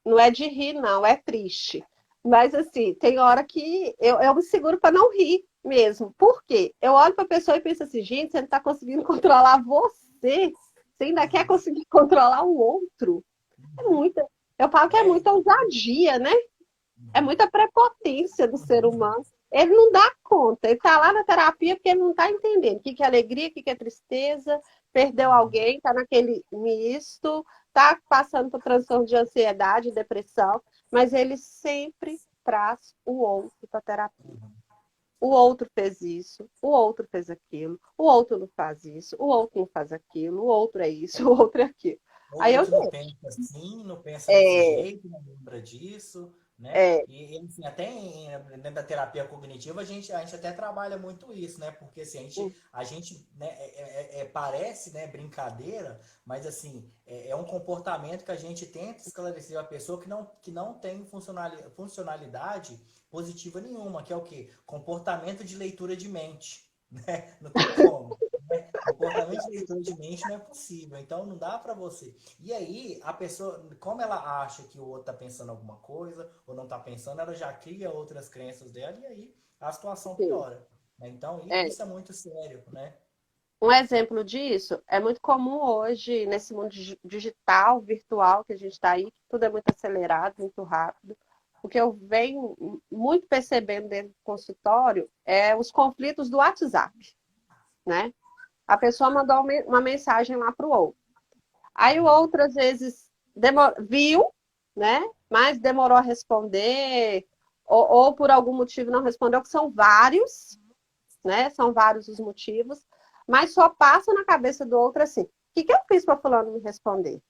não é de rir, não, é triste. Mas assim, tem hora que eu me seguro para não rir mesmo. Por quê? Eu olho para a pessoa e penso assim, gente, você não está conseguindo controlar você, você ainda quer Uhum, conseguir controlar o outro. É uhum. muita, eu falo que é É, muita ousadia, né? É uhum, muita prepotência do ser uhum, humano. Ele não dá conta, ele está lá na terapia porque ele não está entendendo o que é alegria, o que é tristeza, perdeu uhum, alguém, está naquele misto, está passando por transtorno de ansiedade, depressão, mas ele sempre traz o outro para a terapia. uhum. O outro fez isso, o outro fez aquilo, o outro não faz isso, o outro não faz aquilo, o outro é isso, o outro é aquilo. O Aí eu outro não deixo. pensa assim, não pensa desse É, jeito, não lembra disso, né? é, E assim, até dentro da terapia cognitiva, a gente até trabalha muito isso, né? Porque assim, a gente né, parece, né, brincadeira, mas assim, é um comportamento que a gente tenta esclarecer a pessoa que não tem funcionalidade positiva nenhuma, que é o quê? Comportamento de leitura de mente, né? Não tem como. Né? Comportamento de leitura de mente não é possível, então não dá para você. E aí, a pessoa, como ela acha que o outro tá pensando alguma coisa, ou não tá pensando, ela já cria outras crenças dela, e aí a situação sim, piora. Né? Então, é. isso é muito sério, né? Um exemplo disso é muito comum hoje, nesse mundo digital, virtual que a gente está aí, que tudo é muito acelerado, muito rápido. O que eu venho muito percebendo dentro do consultório é os conflitos do WhatsApp, né? A pessoa mandou uma mensagem lá para o outro. Aí o Uhum. outro, às vezes, viu, né? Mas demorou a responder, ou por algum motivo não respondeu, que são vários, né? São vários os motivos, mas só passa na cabeça do outro assim: o que eu fiz para fulano me responder?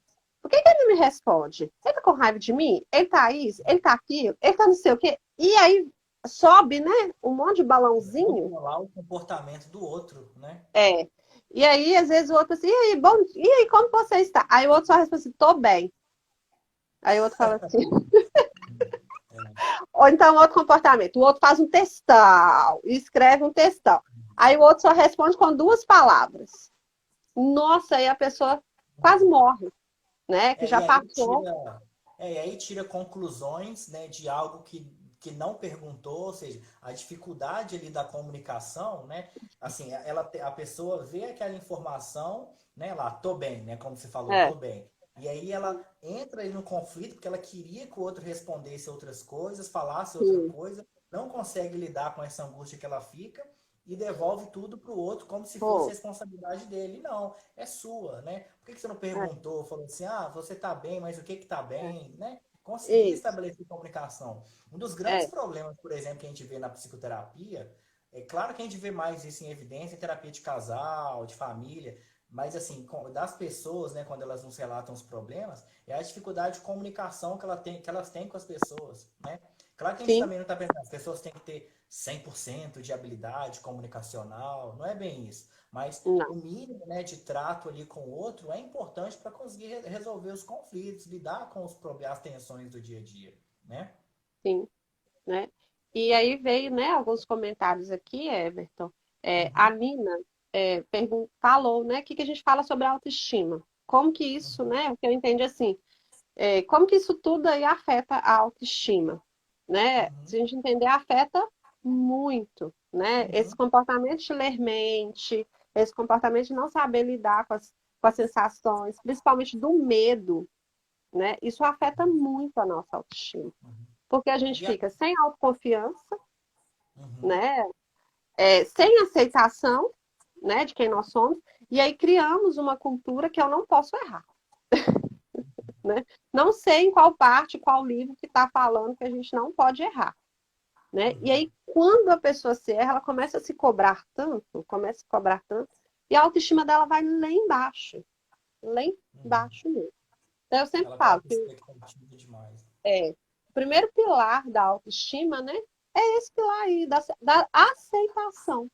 Por que ele não me responde? Ele tá com raiva de mim? Ele tá isso? Ele tá aquilo? Ele tá não sei o quê? E aí sobe, né? Um monte de balãozinho. Controlar o comportamento do outro, né? É. E aí, às vezes, o outro assim, e aí, bom, e aí, como você está? Aí o outro só responde assim, tô bem. Aí o outro fala assim, É. ou então outro comportamento, o outro faz um textão, escreve um textão. Aí o outro só responde com duas palavras. Nossa, aí a pessoa quase morre, né? Que já E aí passou. tira conclusões, né, de algo que não perguntou, ou seja, a dificuldade ali da comunicação, né? Assim, a pessoa vê aquela informação, né, lá, tô bem, né, como você falou, É, tô bem. E aí ela entra ali no conflito porque ela queria que o outro respondesse outras coisas, falasse outra sim, coisa, não consegue lidar com essa angústia que ela fica e devolve tudo para o outro como se fosse pô, responsabilidade dele. Não, é sua, né? Por que você não é, perguntou, falou assim, ah, você tá bem, mas o que que tá é, bem, né? Conseguir isso, estabelecer comunicação. Um dos grandes é, problemas, por exemplo, que a gente vê na psicoterapia, é claro que a gente vê mais isso em evidência em terapia de casal, de família, mas assim, das pessoas, né, quando elas nos relatam os problemas, é a dificuldade de comunicação que elas têm com as pessoas, né? Claro que a gente sim, também não está pensando, as pessoas têm que ter 100% de habilidade comunicacional, não é bem isso. Mas o não, mínimo, né, de trato ali com o outro é importante para conseguir resolver os conflitos, lidar com os problemas, as tensões do dia a dia, né? sim, né? E aí veio, né, alguns comentários aqui, Everton. A Uhum, Nina falou, né, o que a gente fala sobre autoestima. Como que isso, uhum, né, o que eu entendi assim, como que isso tudo aí afeta a autoestima, né? Se uhum, a gente entender, afeta muito, né? Esse uhum, comportamento de ler mente, esse comportamento de não saber lidar com as sensações, principalmente do medo, né? Isso afeta muito a nossa autoestima, uhum. porque a gente E fica sem autoconfiança, uhum, né? Sem aceitação, né, de quem nós somos, e aí criamos uma cultura que eu não posso errar, né? Não sei em qual parte, qual livro que está falando que a gente não pode errar, né? E uhum, aí, quando a pessoa se erra, ela começa a se cobrar tanto, começa a se cobrar tanto, e a autoestima dela vai lá uhum. embaixo mesmo. Então, eu sempre Ela falo coloca que expectativa demais. o primeiro pilar da autoestima, né, é esse pilar aí, da aceitação,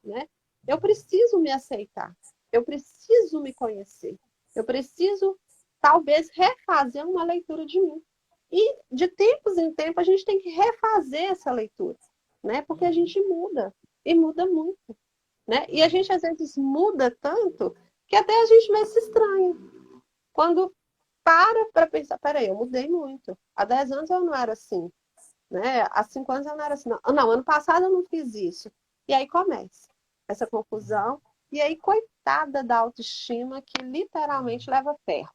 né? Eu preciso me aceitar. Eu preciso me conhecer. Eu preciso, talvez, refazer uma leitura de mim. E, de tempos em tempos, a gente tem que refazer essa leitura, né? Porque a Uhum, gente muda. E muda muito, né? E a uhum, gente, às vezes, muda tanto que até a gente meio se estranha. Quando para pensar, peraí, eu mudei muito. Há 10 anos eu não era assim, né? Há 5 anos eu não era assim. Não, não, ano passado eu não fiz isso. E aí começa essa uhum, confusão. E aí, coitada da autoestima que literalmente uhum. leva ferro.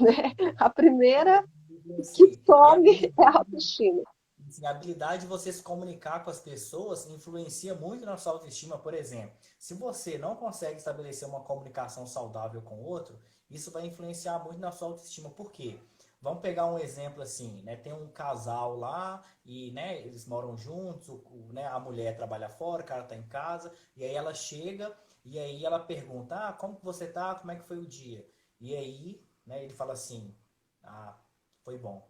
Né? A primeira E, que assim, e a some é a habilidade, autoestima. assim, a habilidade de você se comunicar com as pessoas influencia muito na sua autoestima, por exemplo. Se você não consegue estabelecer uma comunicação saudável com o outro, isso vai influenciar muito na sua autoestima. Por quê? Vamos pegar um exemplo assim, né? Tem um casal lá e, né, eles moram juntos, né, a mulher trabalha fora, o cara tá em casa, e aí ela chega e aí ela pergunta: "Ah, como que você tá? Como é que foi o dia?" E aí, né, ele fala assim: "Ah, foi bom."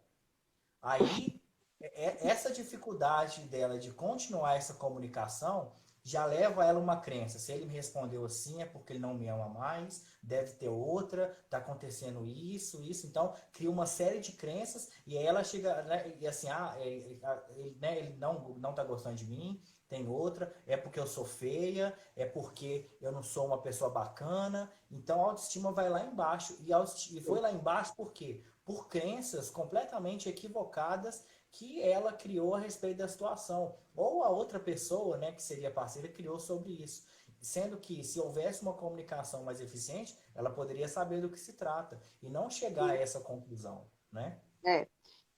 Aí, essa dificuldade dela de continuar essa comunicação já leva ela a uma crença. Se ele me respondeu assim, é porque ele não me ama mais, deve ter outra, tá acontecendo isso, isso. Então, cria uma série de crenças e aí ela chega, né, e assim, ele, né, ele não tá gostando de mim, tem outra, é porque eu sou feia, é porque eu não sou uma pessoa bacana. Então, a autoestima vai lá embaixo. E foi lá embaixo por quê? Por crenças completamente equivocadas que ela criou a respeito da situação. Ou a outra pessoa, né, que seria parceira, criou sobre isso. Sendo que, se houvesse uma comunicação mais eficiente, ela poderia saber do que se trata e não chegar a essa conclusão, né?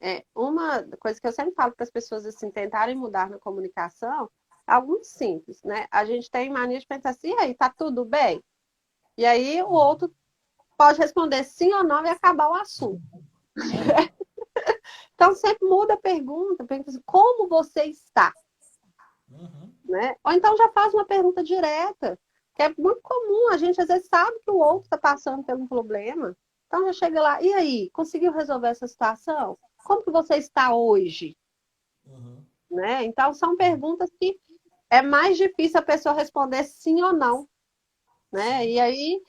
É, uma coisa que eu sempre falo para as pessoas assim, tentarem mudar na comunicação, é algo muito simples, né? A gente tem mania de pensar assim, e aí, tá tudo bem? E aí o outro pode responder sim ou não e acabar o assunto. Uhum, Então sempre muda a pergunta, pergunta assim, como você está? uhum, Né? Ou então já faz uma pergunta direta, que é muito comum, a gente às vezes sabe que o outro está passando por um problema. Então já chega lá, e aí, conseguiu resolver essa situação? Como que você está hoje? uhum. Né? Então são perguntas que é mais difícil a pessoa responder sim ou não, né? Sim. E aí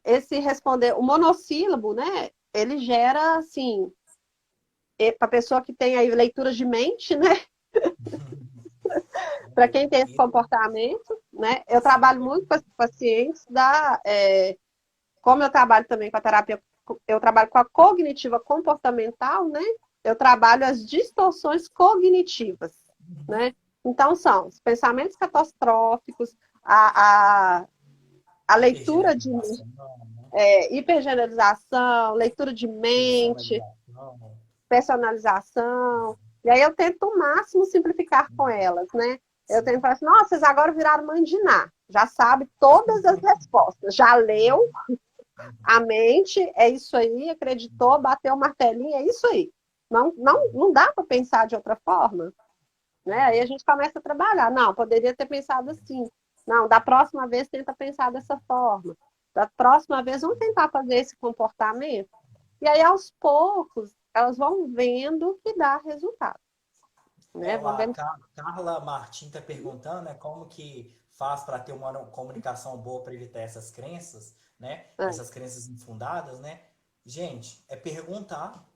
esse responder o monossílabo, né? Ele gera assim, para a pessoa que tem aí leitura de mente, né? Para quem tem esse E, comportamento, né? Eu sim. trabalho muito com os pacientes como eu trabalho também com a terapia, eu trabalho com a cognitiva comportamental, né? Eu trabalho as distorções cognitivas, Uhum. né? Então são os pensamentos catastróficos, a, a, a leitura de Hipergeneralização, né? hipergeneralização, leitura de mente, Personalização. personalização. E aí eu tento o máximo simplificar com Uhum. elas, né? Eu tento Sim. falar assim, nossa, vocês agora viraram mãe de Ná. Já sabe todas as respostas. Já leu a Uhum. mente, é isso aí, acreditou, bateu o martelinho, é isso aí. Não, não, Uhum. não dá para pensar de outra forma, né? Aí a Uhum. gente começa a trabalhar. Não, poderia ter pensado assim. Não, da próxima vez tenta pensar dessa forma. Da próxima vez vamos tentar fazer esse comportamento. E aí, aos poucos, elas vão vendo que dá resultado, né? Vão A vendo. Carla Martim está perguntando, né, como que faz para ter uma comunicação boa para evitar essas crenças, né? Essas crenças infundadas, né? Gente, é perguntar,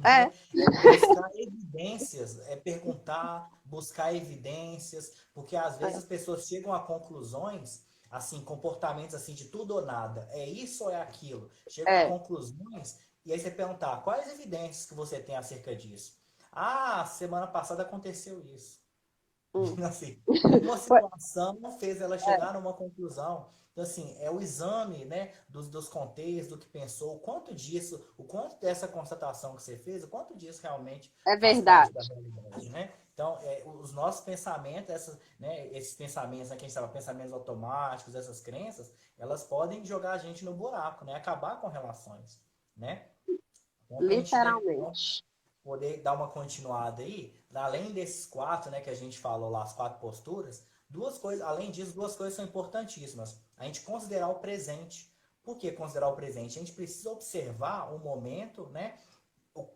É, né? É buscar evidências, é perguntar, buscar evidências, porque às vezes é, as pessoas chegam a conclusões, assim, comportamentos assim de tudo ou nada, é isso ou é aquilo. Chegam a é. conclusões e aí você perguntar, quais evidências que você tem acerca disso? Ah, semana passada aconteceu isso. Hum. Assim, uma Foi, situação fez ela é, chegar numa conclusão. Então, assim, é o exame, né, dos contextos, do que pensou, o quanto disso, o quanto dessa constatação que você fez, o quanto disso realmente é faz parte da verdade. realidade, né? Então, os nossos pensamentos, esses pensamentos, né, que a gente fala, pensamentos automáticos, essas crenças, elas podem jogar a gente no buraco, né? Acabar com relações, né? Então, para a gente, né, Literalmente. poder dar uma continuada aí, além desses quatro, né, que a gente falou lá, as quatro posturas, duas coisas, além disso, duas coisas são importantíssimas. A gente considerar o presente. Por que considerar o presente? A gente precisa observar o momento, né,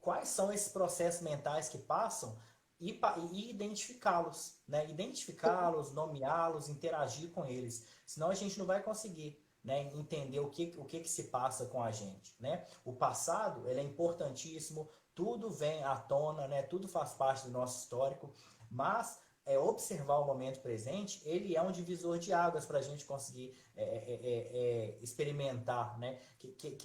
quais são esses processos mentais que passam e identificá-los, né? Identificá-los, nomeá-los, interagir com eles. Senão a gente não vai conseguir, né, entender o que se passa com a gente, né? O passado, ele é importantíssimo, tudo vem à tona, né? Tudo faz parte do nosso histórico, mas observar o momento presente, ele é um divisor de águas para a gente conseguir experimentar, né?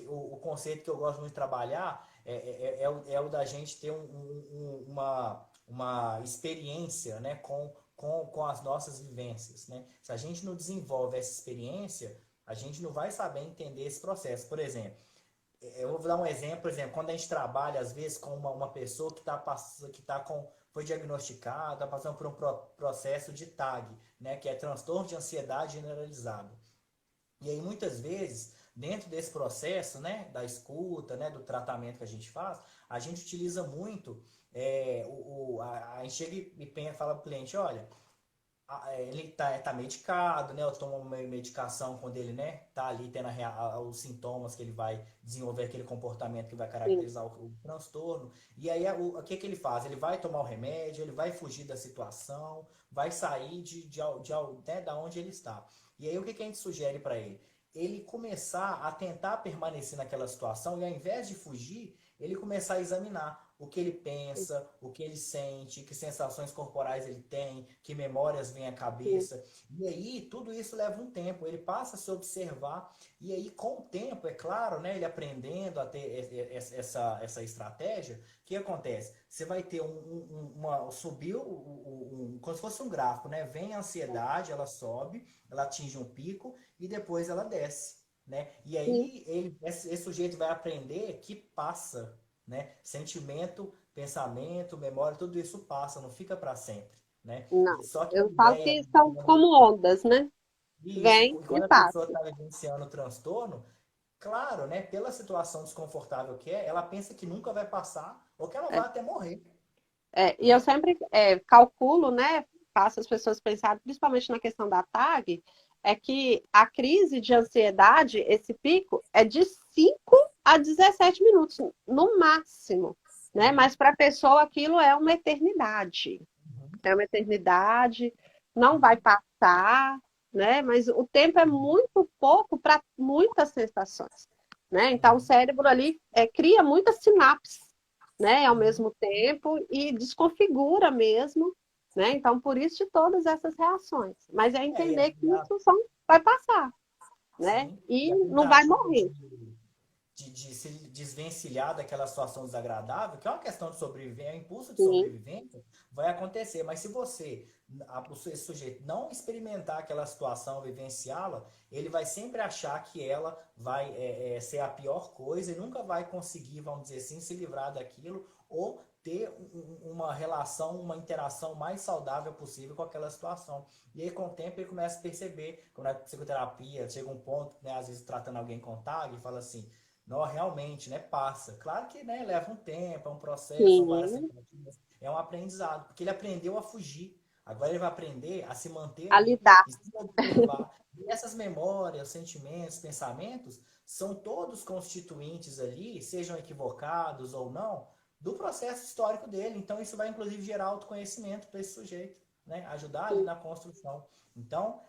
O conceito que eu gosto muito de trabalhar é o da gente ter uma experiência, né, com as nossas vivências, né? Se a gente não desenvolve essa experiência, a gente não vai saber entender esse processo. Por exemplo, eu vou dar um exemplo, por exemplo, quando a gente trabalha, às vezes, com uma pessoa foi diagnosticada, está passando por um processo de TAG, né, que é transtorno de ansiedade generalizado. E aí, muitas vezes, dentro desse processo, né, da escuta, né, do tratamento que a gente faz, a gente utiliza muito, a gente chega e fala para o cliente, olha, ele tá medicado, né? Eu tomo uma medicação quando ele, né, tá ali tendo os sintomas que ele vai desenvolver aquele comportamento que vai Sim, caracterizar o transtorno. E aí, o que ele faz? Ele vai tomar o remédio, ele vai fugir da situação, vai sair né, da onde ele está. E aí, o que a gente sugere para ele? Ele começar a tentar permanecer naquela situação e, ao invés de fugir, ele começar a examinar o que ele pensa, o que ele sente, que sensações corporais ele tem, que memórias vêm à sim, cabeça. E aí, tudo isso leva um tempo, ele passa a se observar, e aí, com o tempo, é claro, né, ele aprendendo a ter essa estratégia, o que acontece? Você vai ter subiu, como se fosse um gráfico, né? Vem a ansiedade, ela sobe, ela atinge um pico, e depois ela desce. Né? E sim. aí esse sujeito vai aprender que passa, né? Sentimento, pensamento, memória, tudo isso passa, não fica para sempre, né? E Não. só que a Eu falo ideia, que são como ondas, né? isso, Vem e quando a pessoa passa. está vivenciando o transtorno, claro, né? Pela situação desconfortável que é, ela pensa que nunca vai passar ou que ela vai até morrer, E eu né? sempre calculo, né, faço as pessoas pensarem, principalmente na questão da TAG, é que a crise de ansiedade, esse pico, é de 5 a 17 minutos, no máximo, né? Sim. Mas para a pessoa aquilo é uma eternidade. Uhum. É uma eternidade, não vai Uhum. passar, né? Mas o tempo é muito pouco para muitas sensações, né? Então o Uhum. cérebro ali cria muitas sinapses, né? Ao Uhum. mesmo tempo e desconfigura mesmo, né? Então por isso de todas essas reações. Mas é É, entender que isso só vai passar, né? sim, e E a não vai tentativa morrer. de se desvencilhar daquela situação desagradável, que é uma questão de sobrevivência, é um impulso de Sim, sobrevivência, vai acontecer. Mas se esse sujeito não experimentar aquela situação, vivenciá-la, ele vai sempre achar que ela vai ser a pior coisa e nunca vai conseguir, vamos dizer assim, se livrar daquilo ou ter uma relação, uma interação mais saudável possível com aquela situação. E aí, com o tempo, ele começa a perceber, quando é psicoterapia, chega um ponto, né, às vezes tratando alguém com TAG, e fala assim, não, realmente, né, passa. Claro que, né, leva um tempo, é um processo, são várias sim, tentativas, é um aprendizado, porque ele aprendeu a fugir. Agora ele vai aprender a se manter a ali lidar. e se observar. E essas memórias, sentimentos, pensamentos, são todos constituintes ali, sejam equivocados ou não, do processo histórico dele. Então isso vai, inclusive, gerar autoconhecimento para esse sujeito, né, ajudar ali Sim, na construção. Então,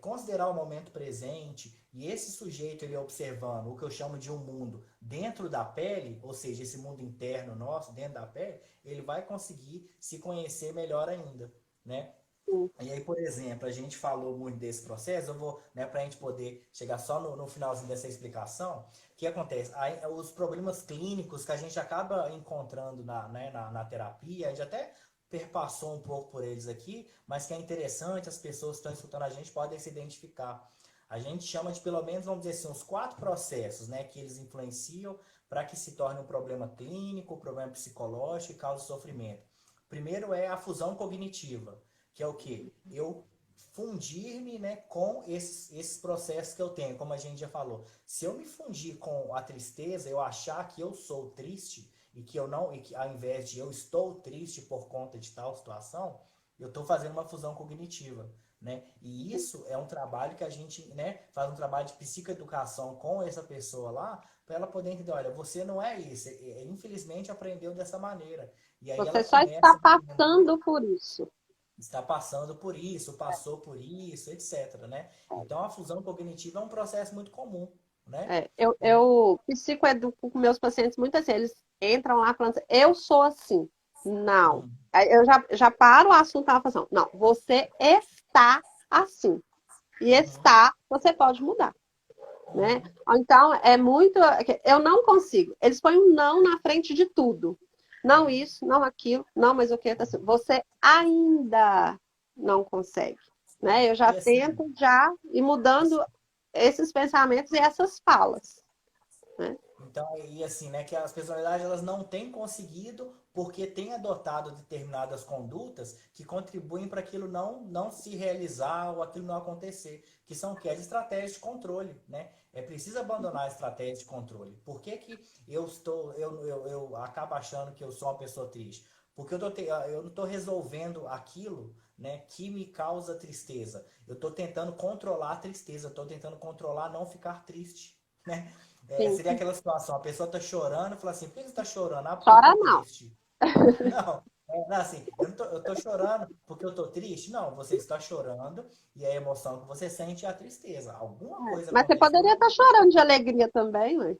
considerar o momento presente e esse sujeito ele observando o que eu chamo de um mundo dentro da pele, ou seja, esse mundo interno nosso dentro da pele, ele vai conseguir se conhecer melhor ainda, né? sim, E aí, por exemplo, a gente falou muito desse processo, eu vou, né, para a gente poder chegar só no finalzinho dessa explicação, o que acontece? Aí, os problemas clínicos que a gente acaba encontrando na terapia, a gente até perpassou um pouco por eles aqui, mas que é interessante, as pessoas que estão escutando a gente podem se identificar. A gente chama de pelo menos, vamos dizer assim, uns 4 processos, né, que eles influenciam para que se torne um problema clínico, um problema psicológico e cause sofrimento. Primeiro é a fusão cognitiva, que é o quê? Eu fundir-me, né, com esses processos que eu tenho, como a gente já falou. Se eu me fundir com a tristeza, eu achar que eu sou triste e que eu não, e que ao invés de eu estou triste por conta de tal situação, eu estou fazendo uma fusão cognitiva. né? E isso é um trabalho que a gente, né, faz um trabalho de psicoeducação com essa pessoa lá, para ela poder entender, olha, você não é isso, infelizmente aprendeu dessa maneira. E aí ela Você só está começa a entender, passando por isso. está passando por isso, passou por isso, etc, né? Então a fusão cognitiva é um processo muito comum, né? É, eu psicoeduco com meus pacientes muito assim, eles entram lá falando assim, eu sou assim. Não. Uhum, Aí eu já paro o assunto e falo assim, não, você está assim. E uhum, está, você pode mudar, né? uhum, Então, é muito. Eu não consigo. Eles põem um não na frente de tudo. Não uhum. isso, não aquilo, não, mas o que? Assim, você ainda não consegue. Né? Eu já E assim, tento já ir mudando esses pensamentos e essas falas. Né? então, e assim, né, que as personalidades elas não têm conseguido porque têm adotado determinadas condutas que contribuem para aquilo não se realizar ou aquilo não acontecer, que são o quê? As estratégias de controle, né? É preciso abandonar a estratégia de controle. Por que que eu acabo achando que eu sou uma pessoa triste? Porque eu não estou resolvendo aquilo, né, que me causa tristeza. Eu estou tentando controlar a tristeza, eu estou tentando controlar não ficar triste, né? Sim. Seria aquela situação, a pessoa tá chorando e fala assim, por que você tá chorando? Ah, porque eu Chora tô não. triste. Não, não, assim, eu tô chorando porque eu tô triste? Não, você está chorando e a emoção que você sente é a tristeza. Alguma coisa Mas você aconteceu. poderia estar chorando de alegria também, ué.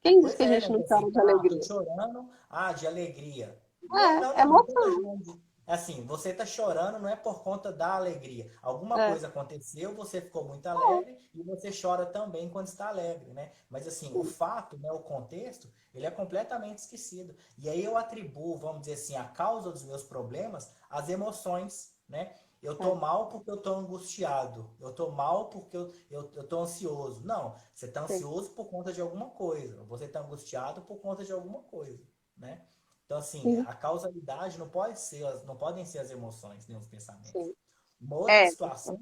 Quem disse Pois que a é, gente né? não Assim, chora de tô alegria? chorando, de alegria. Não, É, não, não tô emoção. achando. Assim, você tá chorando não é por conta da alegria. Alguma É, coisa aconteceu, você ficou muito alegre e você chora também quando está alegre, né? Mas assim, o fato, né, o contexto, ele é completamente esquecido. E aí eu atribuo, vamos dizer assim, a causa dos meus problemas às emoções, né? Eu é, tô mal porque eu tô angustiado. Eu tô mal porque eu tô ansioso. Não, você tá sim, ansioso por conta de alguma coisa. Você tá angustiado por conta de alguma coisa, né? Então, assim, sim, a causalidade não pode ser, não podem ser as emoções, nem os pensamentos. sim. Uma outra É, situação,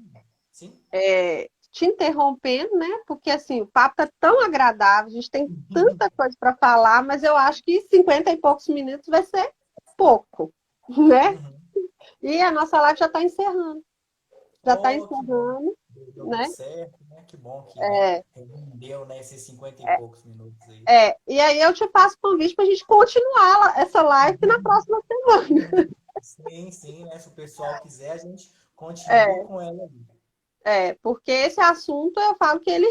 sim? te interrompendo, né? Porque assim, o papo tá tão agradável, a gente tem tanta coisa para falar, mas eu acho que 50 e poucos minutos vai ser pouco, né? Uhum. E a nossa live já está encerrando. Já está Oh, que bom. encerrando, Deu tudo né? certo, né? Que bom que, né, É, rendeu, né, esses 50 e poucos minutos aí. e aí eu te passo o convite para a gente continuar essa live na próxima semana. Sim, sim, né? Se o pessoal quiser, a gente continua É, com ela aí. porque esse assunto eu falo que ele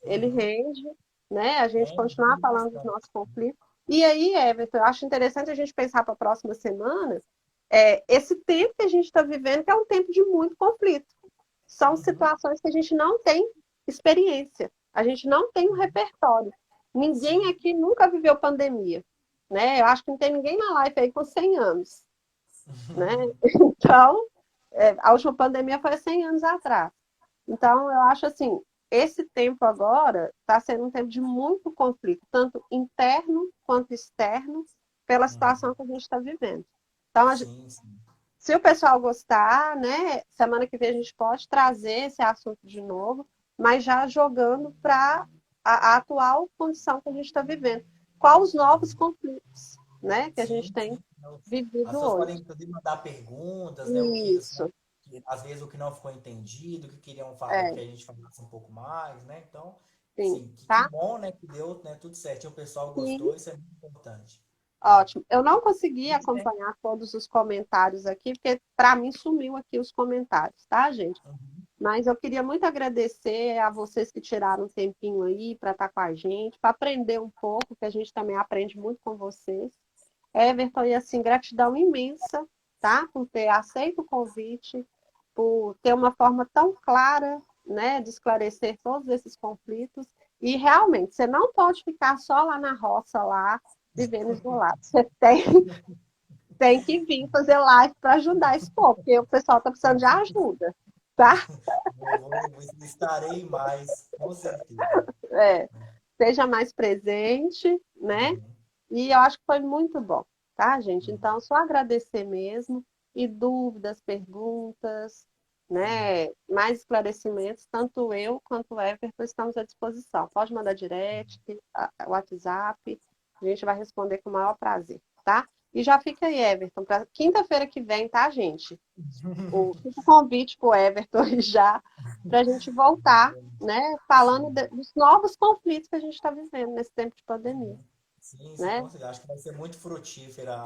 Uhum. rende, né? A gente continuar Rende falando dos bastante. nossos conflitos. E aí, Everton, eu acho interessante a gente pensar para a próxima semana esse tempo que a gente está vivendo, que é um tempo de muito conflito. São Uhum. situações que a gente não tem experiência, a gente não tem um Uhum. repertório. Ninguém Sim. aqui nunca viveu pandemia, né? Eu acho que não tem ninguém na live aí com 100 anos, né? Então, a última pandemia foi há 100 anos atrás. Então, eu acho assim, esse tempo agora está sendo um tempo de muito conflito, tanto interno quanto externo, pela Uhum. situação que a gente está vivendo. Então, Sim, sim. se o pessoal gostar, né, semana que vem a gente pode trazer esse assunto de novo, mas já jogando para a atual condição que a gente está vivendo. Quais os novos conflitos, né, que a gente Sim, tem sim. As vivido pessoas hoje? podem, inclusive, mandar perguntas, né? O que, assim, Isso, às vezes o que não ficou entendido, o que queriam falar, que é, a gente falasse um pouco mais, né? Então, sim, sim, que tá? bom, né? Que deu, né, tudo certo. E o pessoal Sim. gostou, isso é muito importante. Né? Ótimo. Eu não consegui E, né? acompanhar todos os comentários aqui, porque para mim sumiu aqui os comentários, tá, gente? Uhum, Mas eu queria muito agradecer a vocês que tiraram um tempinho aí para estar com a gente, para aprender um pouco, que a gente também aprende muito com vocês. Everton, e assim, gratidão imensa, tá? Por ter aceito o convite, por ter uma forma tão clara, né, de esclarecer todos esses conflitos. E realmente, você não pode ficar só lá na roça, lá, vivendo isolado. Você tem que vir fazer live para ajudar esse povo, porque o pessoal está precisando de ajuda, tá? estarei mais, com certeza. É, seja mais presente, né? Uhum, E eu acho que foi muito bom, tá, gente? uhum, Então, só agradecer mesmo. E dúvidas, perguntas, uhum. né? Mais esclarecimentos, tanto eu quanto o Everton estamos à disposição. Pode mandar direct, WhatsApp, a gente vai responder com o maior prazer, tá? E já fica aí, Everton, para quinta-feira que vem, tá, gente? Fica o convite para o Everton aí já, para a gente voltar, né? Falando Sim. dos novos conflitos que a gente está vivendo nesse tempo de pandemia, Sim, sim, né? com certeza. Acho que vai ser muito frutífera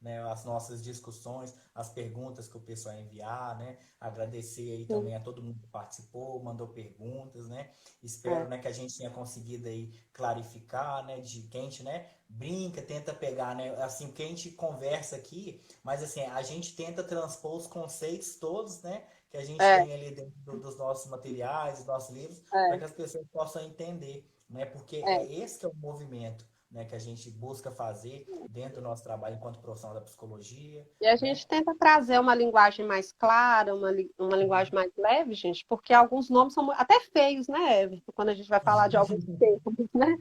né, as nossas discussões, as perguntas que o pessoal enviar, né? Agradecer aí Sim, também a todo mundo que participou, mandou perguntas, né? Espero, é, né, que a gente tenha conseguido aí clarificar, né? De que a gente, né, brinca, tenta pegar, né? Assim, que a gente conversa aqui, mas assim, a gente tenta transpor os conceitos todos, né? Que a gente é, tem ali dentro dos nossos materiais, dos nossos livros, para é, que as pessoas possam entender, né? Porque é. é esse que é o movimento, né, que a gente busca fazer dentro do nosso trabalho enquanto profissional da psicologia, E a né? gente tenta trazer uma linguagem mais clara, uma linguagem mais leve, gente, porque alguns nomes são até feios, né, Everton? Quando a gente vai falar de alguns termos, né?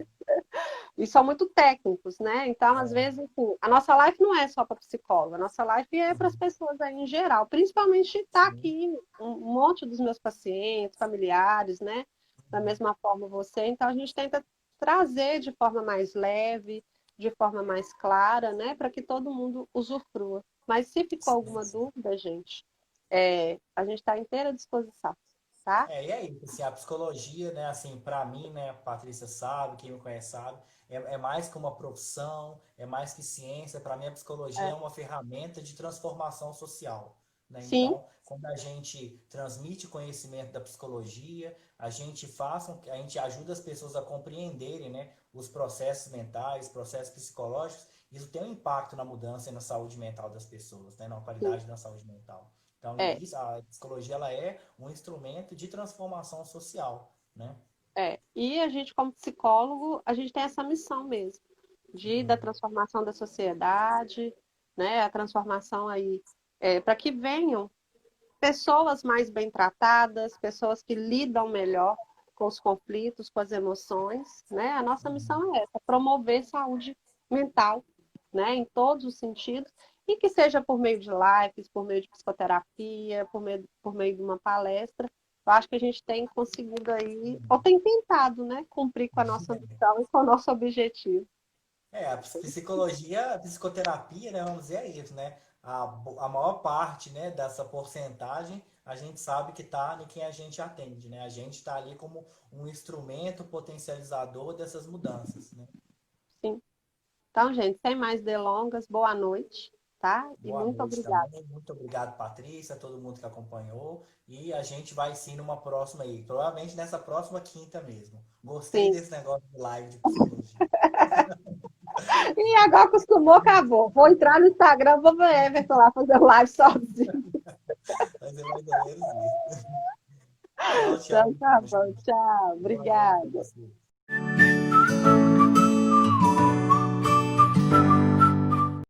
E são muito técnicos, né? Então, às vezes, assim, a nossa live não é só para psicóloga, a nossa live é para as Sim, pessoas aí em geral, principalmente está sim, aqui um monte dos meus pacientes, familiares, né? Da mesma forma você. Então, a gente tenta trazer de forma mais leve, de forma mais clara, né? Para que todo mundo usufrua. Mas se ficou sim, alguma sim. dúvida, gente, a gente está à inteira disposição, tá? E é isso, assim, a psicologia, né, assim, para mim, né, a Patrícia sabe, quem me conhece sabe, é mais que uma profissão, é mais que ciência, para mim a psicologia é É, uma ferramenta de transformação social, né? sim, Então, quando a gente transmite conhecimento da psicologia, a gente ajuda as pessoas a compreenderem, né, os processos mentais, processos psicológicos, isso tem um impacto na mudança e na saúde mental das pessoas, né, na sim. qualidade da saúde mental. Então, É. isso, a psicologia ela é um instrumento de transformação social, né? E a gente, como psicólogo, a gente tem essa missão mesmo, da Uhum. transformação da sociedade, né? A transformação aí, para que venham pessoas mais bem tratadas, pessoas que lidam melhor com os conflitos, com as emoções, né? A nossa Uhum. missão é essa, promover saúde mental, né? Em todos os sentidos, e que seja por meio de lives, por meio de psicoterapia, por meio de uma palestra. Eu acho que a gente tem conseguido aí, ou tem tentado, né, cumprir com a nossa missão e com o nosso objetivo. A psicologia, a psicoterapia, né, vamos dizer é isso, né? A maior parte, né, dessa porcentagem, a gente sabe que está em quem a gente atende, né? A gente está ali como um instrumento potencializador dessas mudanças, né? Sim. Então, gente, sem mais delongas, boa noite, tá? E Boa muito noite obrigada. também. Muito obrigado, Patrícia, todo mundo que acompanhou. E a gente vai sim numa próxima aí. Provavelmente nessa próxima quinta mesmo. Gostei Sim. desse negócio de live de psicologia. E agora acostumou, acabou. Vou entrar no Instagram, vou ver Everton lá fazer live sozinho. Mas é mais ou menos isso. Tchau, tchau. Então, tá bom. Tchau. Boa noite pra Obrigada. você.